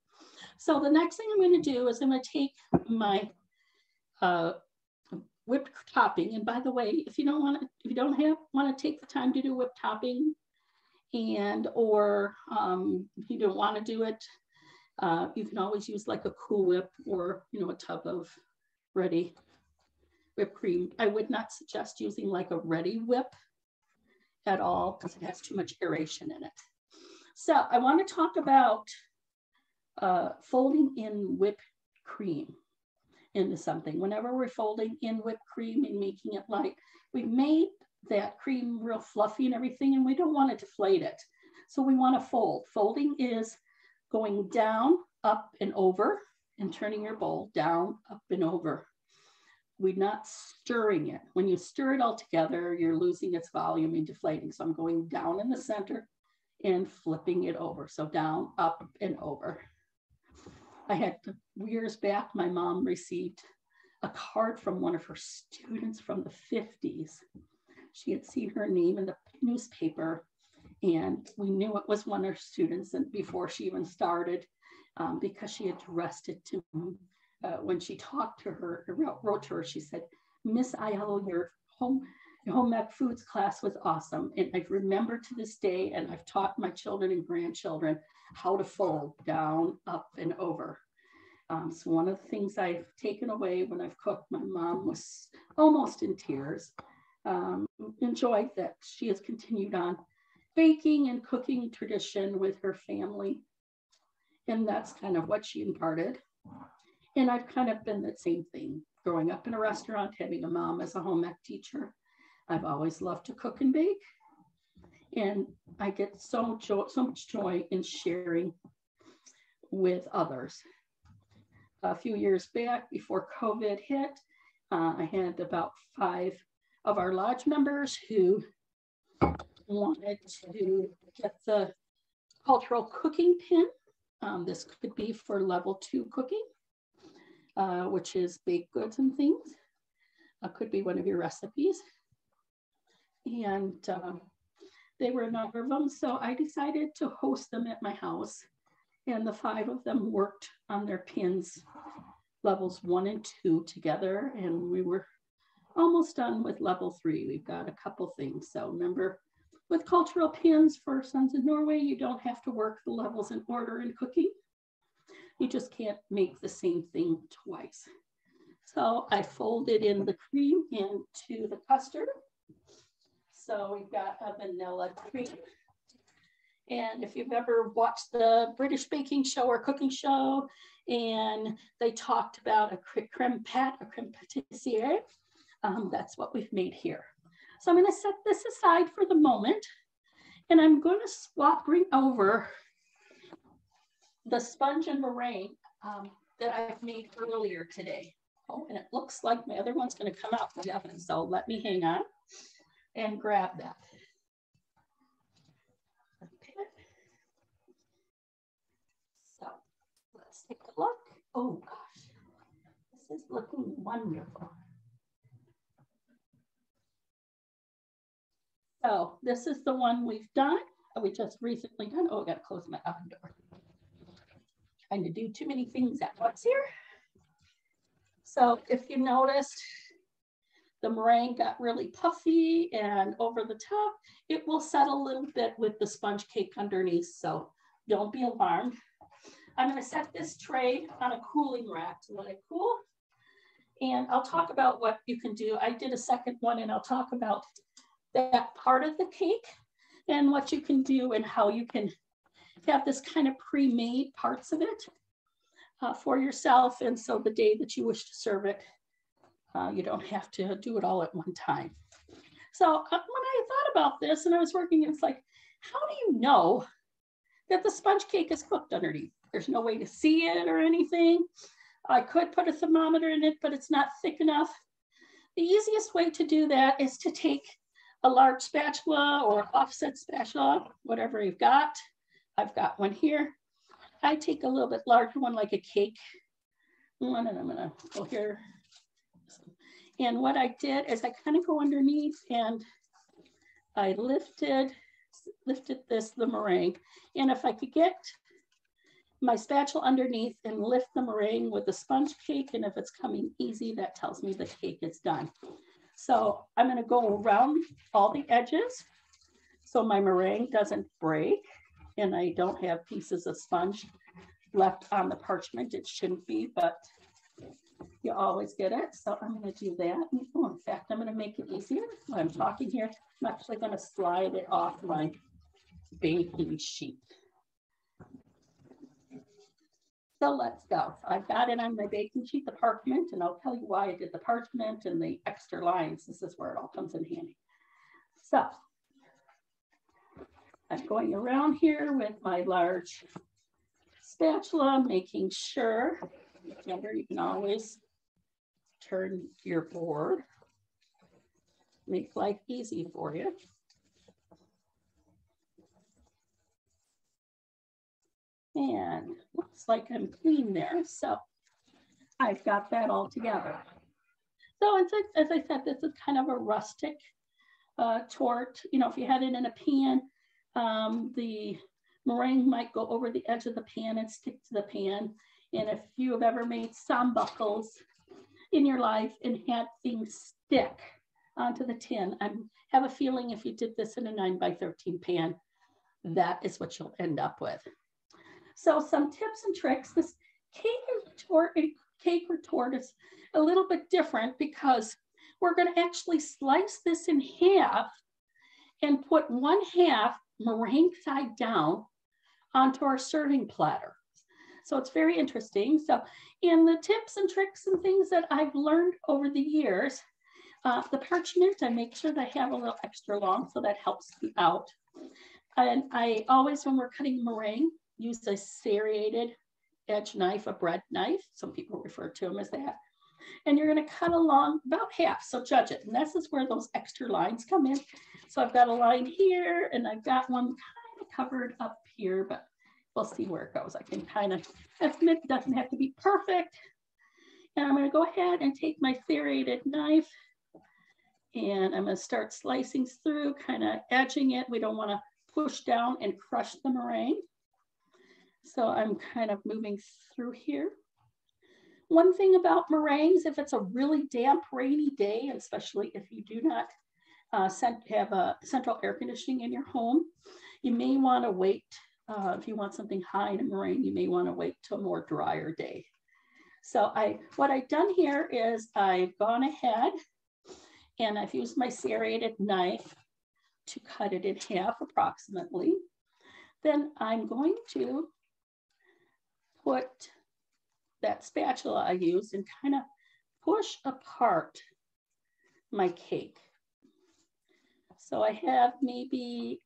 So the next thing I'm going to do is I'm going to take my whipped topping. And by the way, if you don't want to take the time to do whipped topping, or you don't want to do it, you can always use like a Cool Whip or, you know, a tub of ready whipped cream. I would not suggest using like a ready whip at all because it has too much aeration in it. So I want to talk about folding in whipped cream into something. Whenever we're folding in whipped cream and making it light, we've made that cream real fluffy and everything, and we don't want to deflate it. So we want to fold. Folding is going down, up, and over, and turning your bowl down, up, and over. We're not stirring it. When you stir it all together, you're losing its volume and deflating. So I'm going down in the center and flipping it over. So down, up, and over. I had years back, my mom received a card from one of her students from the 50s. She had seen her name in the newspaper, and we knew it was one of her students and before she even started, because she addressed it to me. When she talked to her, wrote to her, she said, "Miss Aiello, your home ec foods class was awesome. And I remember to this day, and I've taught my children and grandchildren how to fold down, up, and over." So one of the things I've taken away when I've cooked, my mom was almost in tears. Enjoyed that she has continued on baking and cooking tradition with her family. And that's kind of what she imparted. And I've kind of been the same thing. Growing up in a restaurant, having a mom as a home ec teacher, I've always loved to cook and bake. And I get so much joy in sharing with others. A few years back, before COVID hit, I had about 5 of our lodge members who wanted to get the cultural cooking pin. This could be for level 2 cooking, which is baked goods and things. Could be one of your recipes. And they were a number of them. So I decided to host them at my house. And the 5 of them worked on their pins, levels 1 and 2 together. And we were almost done with level 3. We've got a couple things. So remember, with cultural pins for Sons of Norway, you don't have to work the levels in order in cooking. You just can't make the same thing twice. So I folded in the cream into the custard. So we've got a vanilla cream. And if you've ever watched the British baking show or cooking show, and they talked about a creme pâtissière, that's what we've made here. So I'm going to set this aside for the moment, and I'm going to bring over the sponge and meringue that I've made earlier today. Oh, and it looks like my other one's going to come out from the oven, so let me hang on and grab that. Okay. So let's take a look. Oh gosh, this is looking wonderful. So this is the one we've done. We just recently done. Oh, I got to close my oven door. Trying to do too many things at once here. So if you noticed, the meringue got really puffy and over the top. It will settle a little bit with the sponge cake underneath, so don't be alarmed. I'm going to set this tray on a cooling rack to let it cool. And I'll talk about what you can do. I did a second one, and I'll talk about that part of the cake and what you can do and how you can have this kind of pre-made parts of it for yourself. And so the day that you wish to serve it, you don't have to do it all at one time. So when I thought about this and I was working, it's like, how do you know that the sponge cake is cooked underneath? There's no way to see it or anything. I could put a thermometer in it, but it's not thick enough. The easiest way to do that is to take a large spatula or offset spatula, whatever you've got. I've got one here. I take a little bit larger one, like a cake one, and I'm gonna go here. And what I did is I kind of go underneath and I lifted the meringue. And if I could get my spatula underneath and lift the meringue with the sponge cake, and if it's coming easy, that tells me the cake is done. So I'm going to go around all the edges so my meringue doesn't break and I don't have pieces of sponge left on the parchment. It shouldn't be, but you always get it. So I'm going to do that. Oh, in fact, I'm going to make it easier while I'm talking here. I'm actually going to slide it off my baking sheet. So let's go. So I've got it on my baking sheet, the parchment, and I'll tell you why I did the parchment and the extra lines. This is where it all comes in handy. So I'm going around here with my large spatula, making sure, remember, you can always turn your board, make life easy for you. And looks like I'm clean there. So I've got that all together. So as I said, this is kind of a rustic tort. You know, if you had it in a pan, the meringue might go over the edge of the pan and stick to the pan. And if you have ever made sambuckles in your life and had things stick onto the tin, I have a feeling if you did this in a 9x13 pan, that is what you'll end up with. So some tips and tricks. This cake retort is a little bit different because we're going to actually slice this in half and put 1/2 meringue side down onto our serving platter. So it's very interesting. So in the tips and tricks and things that I've learned over the years, the parchment, I make sure that I have a little extra long, so that helps me out. And I always, when we're cutting meringue, use a serrated edge knife, a bread knife. Some people refer to them as that. And you're going to cut along about half, so judge it. And this is where those extra lines come in. So I've got a line here, and I've got one kind of covered up here, but we'll see where it goes. I can kind of estimate, it doesn't have to be perfect. And I'm going to go ahead and take my serrated knife, And I'm going to start slicing through, kind of edging it. We don't want to push down and crush the meringue. So I'm kind of moving through here. One thing about meringues, if it's a really damp, rainy day, especially if you do not have a central air conditioning in your home, you may want to wait. If you want something high in a meringue, you may want to wait till a more drier day. So what I've done here is I've gone ahead and I've used my serrated knife to cut it in half approximately. Then I'm going to put that spatula I used and kind of push apart my cake. So I have maybe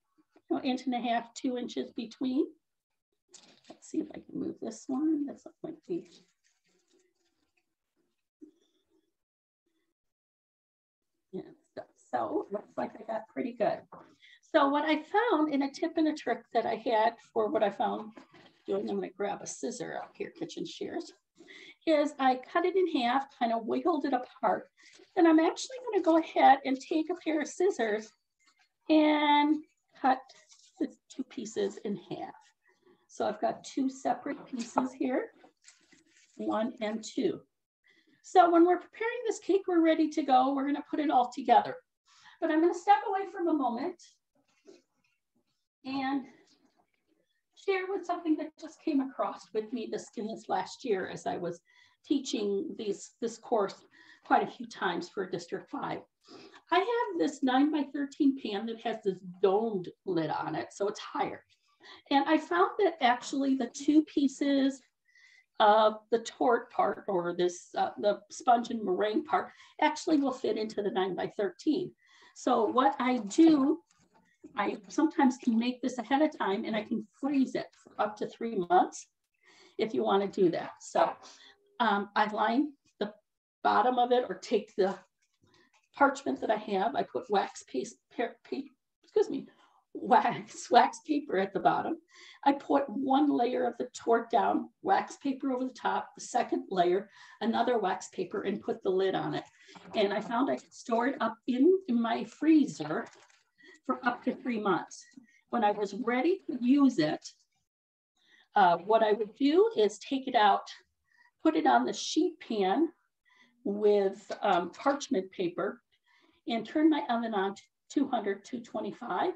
an inch and a half, 2 inches between. Let's see if I can move this one. This might be. Yeah, so it looks like I got pretty good. So what I found in a tip and a trick that I had for what I found doing, I'm going to grab a scissor out here, kitchen shears, is I cut it in half, kind of wiggled it apart. Then I'm actually going to go ahead and take a pair of scissors and cut the 2 pieces in half. So I've got 2 separate pieces here, 1 and 2. So when we're preparing this cake, we're ready to go. We're going to put it all together. But I'm going to step away from a moment and share with something that just came across with me in this last year as I was teaching this course quite a few times for District 5. I have this 9x13 pan that has this domed lid on it, so it's higher. And I found that actually the 2 pieces of the tort part, or this the sponge and meringue part, actually will fit into the 9x13. So what I do, I sometimes can make this ahead of time and I can freeze it for up to 3 months if you want to do that. So I line the bottom of it, or take the parchment that I have, I put wax paper at the bottom. I put 1 layer of the tort down, wax paper over the top, the second layer, another wax paper, and put the lid on it. And I found I could store it up in my freezer for up to 3 months. When I was ready to use it, what I would do is take it out, put it on the sheet pan with parchment paper, and turn my oven on to 200, 225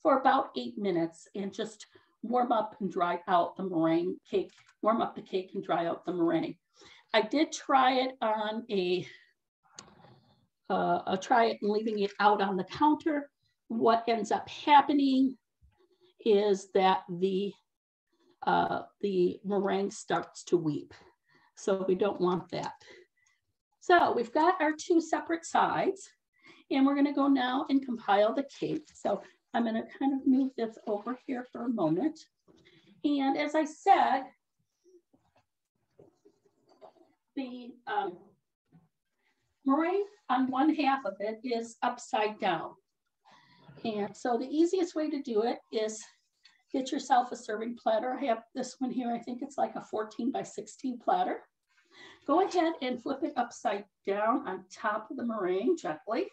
for about 8 minutes, and just warm up and dry out the meringue cake, warm up the cake and dry out the meringue. I did try it on try it and leaving it out on the counter. What ends up happening is that the meringue starts to weep. So we don't want that. So we've got our 2 separate sides, and we're going to go now and compile the cake. So I'm going to kind of move this over here for a moment. And as I said, the meringue on 1/2 of it is upside down. And so the easiest way to do it is get yourself a serving platter. I have this one here. I think it's like a 14x16 platter. Go ahead and flip it upside down on top of the meringue gently.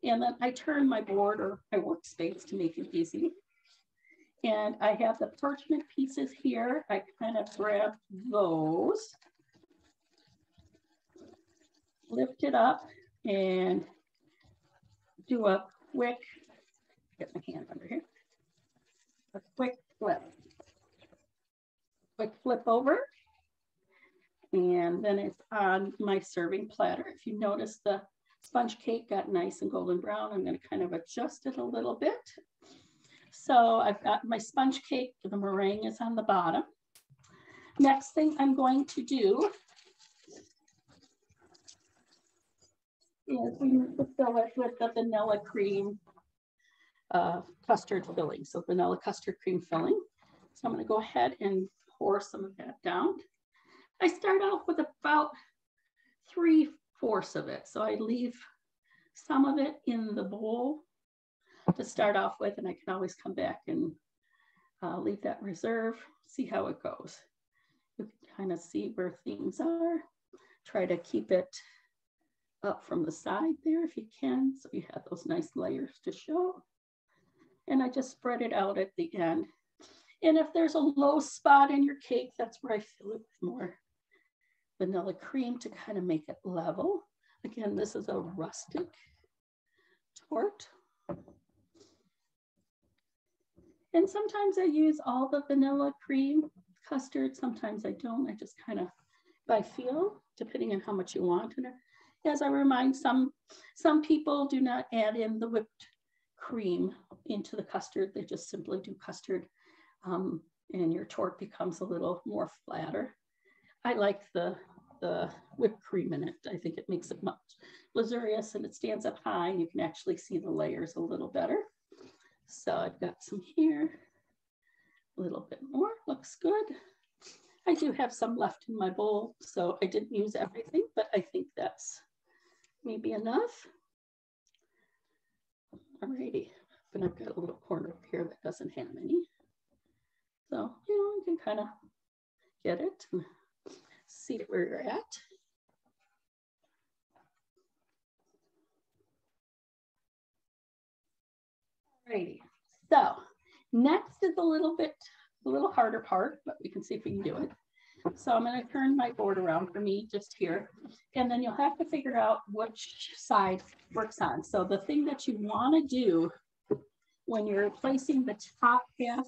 And then I turn my board or my workspace to make it easy. And I have the parchment pieces here. I kind of grab those, lift it up, and do a quick, get my hand under here, a quick flip. Quick flip over. And then it's on my serving platter. If you notice, the sponge cake got nice and golden brown. I'm going to kind of adjust it a little bit. So I've got my sponge cake. The meringue is on the bottom. Next thing I'm going to do is we need to fill it with the vanilla cream custard filling. So vanilla custard cream filling. So I'm going to go ahead and pour some of that down. I start off with about 3/4 of it. So I leave some of it in the bowl to start off with, and I can always come back and leave that reserve, see how it goes. You can kind of see where things are. Try to keep it up from the side there if you can, so you have those nice layers to show. And I just spread it out at the end. And if there's a low spot in your cake, that's where I fill it with more vanilla cream to kind of make it level. Again, this is a rustic tort. And sometimes I use all the vanilla cream custard. Sometimes I don't. I just kind of by feel, depending on how much you want. And as I remind, some people do not add in the whipped cream into the custard. They just simply do custard, and your tort becomes a little more flatter. I like the whipped cream in it. I think it makes it much luxurious, and it stands up high, and you can actually see the layers a little better. So I've got some here, a little bit more, looks good. I do have some left in my bowl, so I didn't use everything, but I think that's maybe enough. Alrighty, and I've got a little corner here that doesn't have any. So, you can kind of get it and see where you're at. Alrighty, so next is a little harder part, but we can see if we can do it. So I'm going to turn my board around for me just here, and then you'll have to figure out which side works on. So the thing that you want to do when you're placing the top half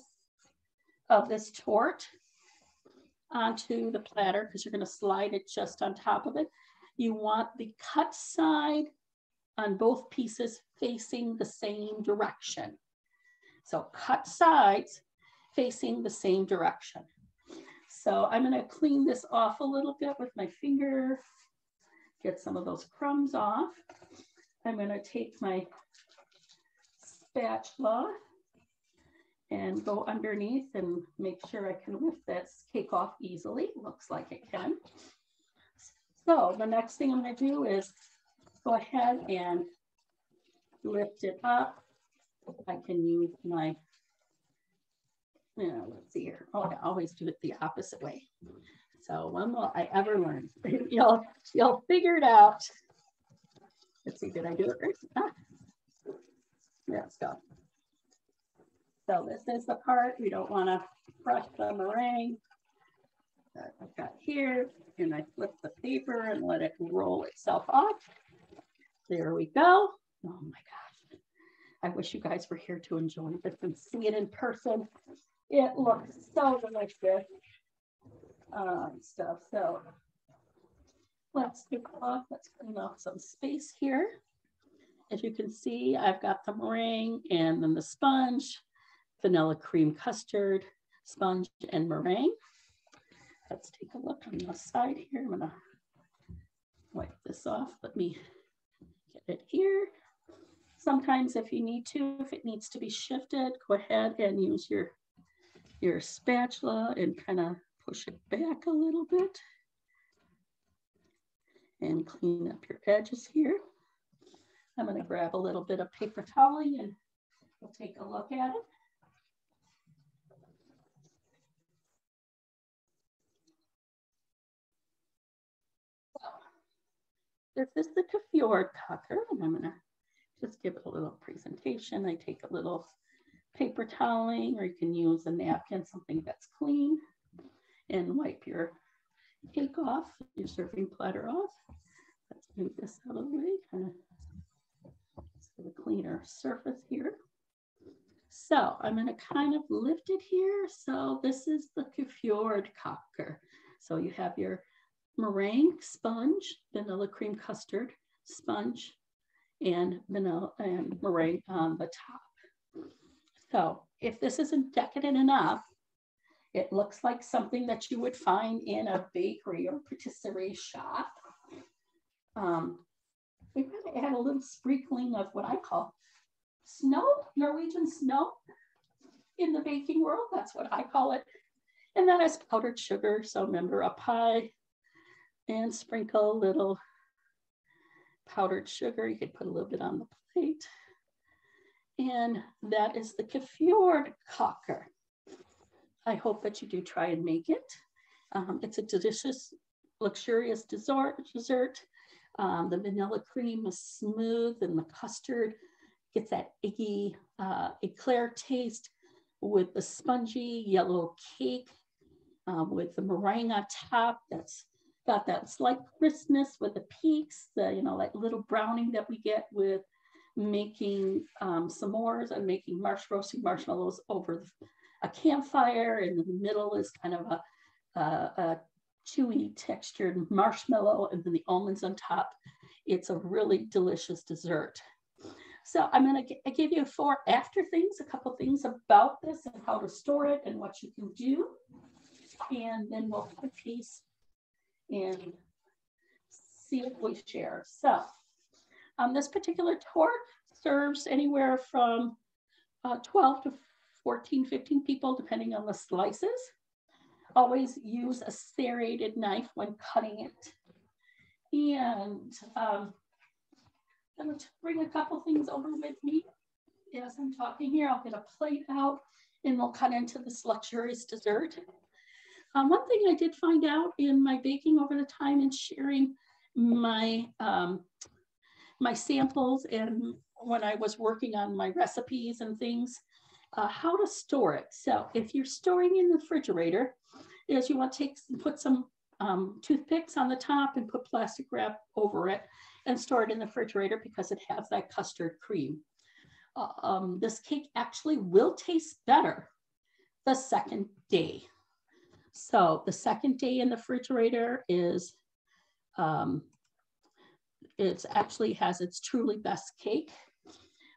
of this tort onto the platter, because you're going to slide it just on top of it, you want the cut side on both pieces facing the same direction. So cut sides facing the same direction. So I'm going to clean this off a little bit with my finger, get some of those crumbs off. I'm going to take my spatula and go underneath and make sure I can lift this cake off easily. Looks like it can. So the next thing I'm going to do is go ahead and lift it up. I can use my, let's see here. Oh, I always do it the opposite way. So when will I ever learn? You'll figure it out. Let's see, did I do it right? Ah. Let's go. So this is the part we don't want to crush the meringue that I've got here, and I flip the paper and let it roll itself off. There we go. Oh my gosh. I wish you guys were here to enjoy this and see it in person. It looks so delicious stuff. So let's clean off some space here. As you can see, I've got the meringue and then the sponge, vanilla cream custard, sponge, and meringue. Let's take a look on the side here. I'm gonna wipe this off. Let me get it here. Sometimes if you need to, if it needs to be shifted, go ahead and use your spatula and kind of push it back a little bit and clean up your edges here. I'm going to grab a little bit of paper towel and we'll take a look at it. So, this is the Kvæfjordkake, and I'm going to just give it a little presentation. I take a little paper toweling, or you can use a napkin, something that's clean, and wipe your cake off, your serving platter off. Let's move this out of the way, kind of get a cleaner surface here. So I'm going to kind of lift it here. So this is the Kvæfjordkake. So you have your meringue sponge, vanilla cream custard sponge, and vanilla and meringue on the top. So if this isn't decadent enough, it looks like something that you would find in a bakery or patisserie shop. We're going to add a little sprinkling of what I call snow, Norwegian snow in the baking world. That's what I call it. And that is powdered sugar. So remember a pie and sprinkle a little powdered sugar. You could put a little bit on the plate. And that is the Kvæfjordkake. I hope that you do try and make it. It's a delicious, luxurious dessert. The vanilla cream is smooth and the custard gets that eggy, eclair taste with the spongy yellow cake with the meringue on top. That's got that slight crispness with the peaks, the, you know, like little browning that we get with making s'mores and making roasting marshmallows over a campfire. And in the middle is kind of a chewy textured marshmallow, and then the almonds on top. It's a really delicious dessert. So I'm going to give you 4 after things, a couple things about this and how to store it and what you can do. And then we'll put a piece and see if we share. So this particular torte serves anywhere from 12 to 14, 15 people, depending on the slices. Always use a serrated knife when cutting it. And I'm going to bring a couple things over with me. As I'm talking here, I'll get a plate out and we'll cut into this luxurious dessert. One thing I did find out in my baking over the time and sharing my, my samples and when I was working on my recipes and things, how to store it. So if you're storing in the refrigerator, is you want to put some toothpicks on the top and put plastic wrap over it and store it in the refrigerator because it has that custard cream. This cake actually will taste better the second day. So the second day in the refrigerator is, it actually has its truly best cake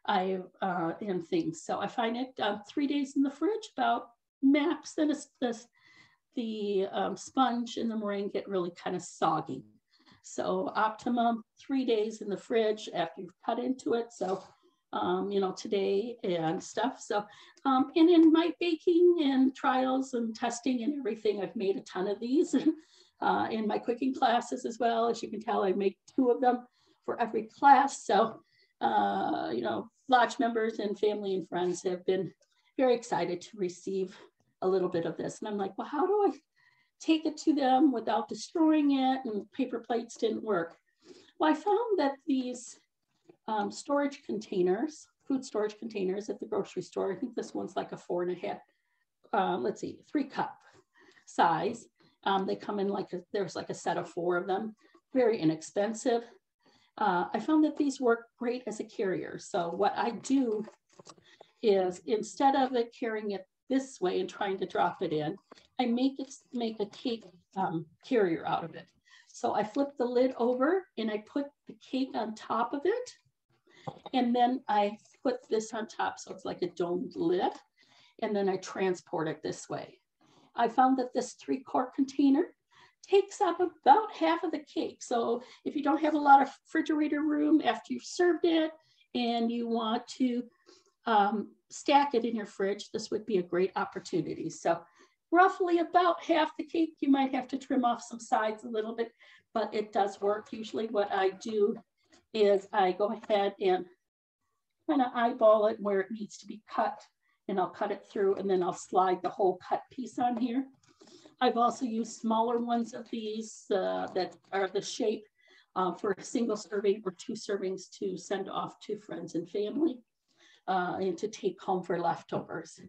and things. So I find it 3 days in the fridge, about max, then the sponge and the meringue get really kind of soggy. So optimum 3 days in the fridge after you've cut into it. So, you know, today and stuff. So, and in my baking and trials and testing and everything, I've made a ton of these in my cooking classes as well. As you can tell, I make 2 of them for every class. So, you know, lodge members and family and friends have been very excited to receive a little bit of this. And I'm like, well, how do I take it to them without destroying it? And paper plates didn't work. Well, I found that these storage containers, food storage containers at the grocery store, I think this one's like a 4.5, let's see, 3-cup size. They come in like, there's like a set of 4 of them, very inexpensive. I found that these work great as a carrier. So what I do is instead of it carrying it this way and trying to drop it in, I make a cake carrier out of it. So I flip the lid over and I put the cake on top of it. And then I put this on top. So it's like a domed lid. And then I transport it this way. I found that this 3-quart container takes up about half of the cake. So if you don't have a lot of refrigerator room after you've served it and you want to stack it in your fridge, this would be a great opportunity. So roughly about half the cake, you might have to trim off some sides a little bit, but it does work. Usually what I do is I go ahead and kind of eyeball it where it needs to be cut, and I'll cut it through, and then I'll slide the whole cut piece on here. I've also used smaller ones of these that are the shape for a single serving or 2 servings to send off to friends and family and to take home for leftovers.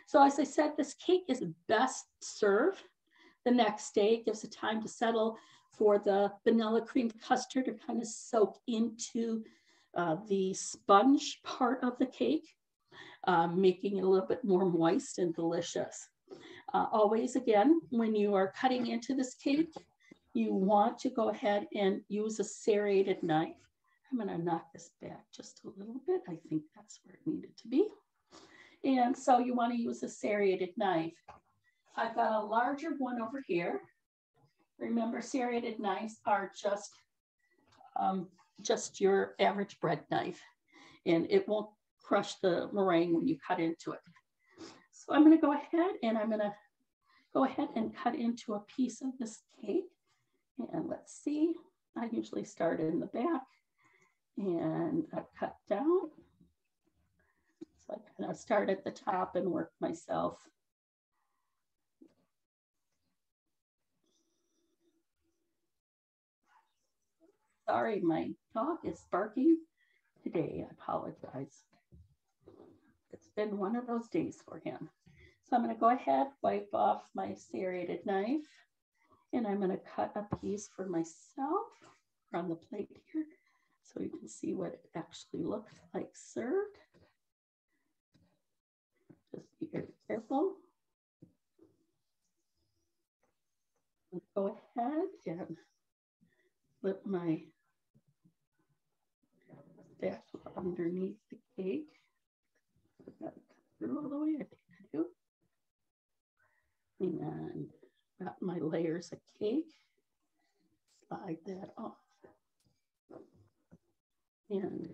So as I said, this cake is best served the next day. It gives it time to settle for the vanilla cream custard to kind of soak into the sponge part of the cake, making it a little bit more moist and delicious. Always, again, when you are cutting into this cake, you want to go ahead and use a serrated knife. I'm going to knock this back just a little bit. I think that's where it needed to be. And so you want to use a serrated knife. I've got a larger one over here. Remember, serrated knives are just your average bread knife, and it won't crush the meringue when you cut into it. So I'm going to go ahead and cut into a piece of this cake. And let's see, I usually start in the back and I cut down. So I kind of start at the top and work myself. Sorry, my dog is barking today. I apologize. It's been one of those days for him. So I'm going to go ahead, wipe off my serrated knife, and I'm going to cut a piece for myself on the plate here so you can see what it actually looks like served. Just be very careful. Go ahead and flip my stack underneath the cake. I've got to cut through all the way, I think I do. And got my layers of cake. Slide that off. And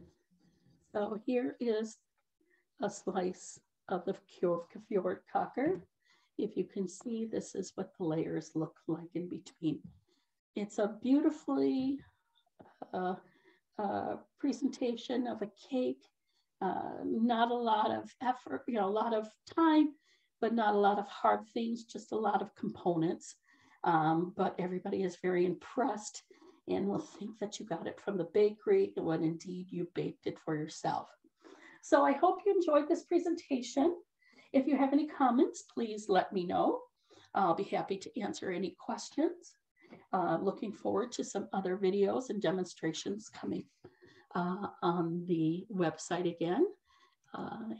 so here is a slice of the Kvæfjordkake. If you can see, this is what the layers look like in between. It's a beautifully presentation of a cake. Not a lot of effort, a lot of time, but not a lot of hard things, just a lot of components. But everybody is very impressed and will think that you got it from the bakery when indeed you baked it for yourself. So I hope you enjoyed this presentation. If you have any comments, please let me know. I'll be happy to answer any questions. Looking forward to some other videos and demonstrations coming on the website again,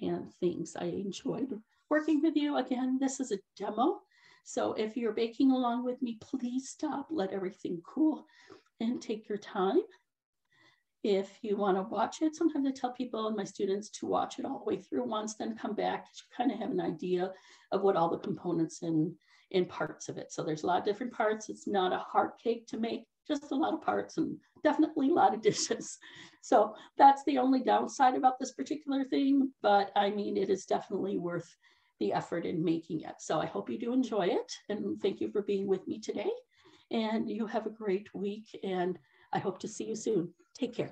and things. I enjoyed working with you. Again, this is a demo. So if you're baking along with me, please stop, let everything cool, and take your time. If you want to watch it, sometimes I tell people and my students to watch it all the way through once, then come back. You kind of have an idea of what all the components and parts of it. So there's a lot of different parts. It's not a hard cake to make, just a lot of parts and definitely a lot of dishes. So that's the only downside about this particular thing. But I mean, it is definitely worth the effort in making it. So I hope you do enjoy it. And thank you for being with me today. And you have a great week. And I hope to see you soon. Take care.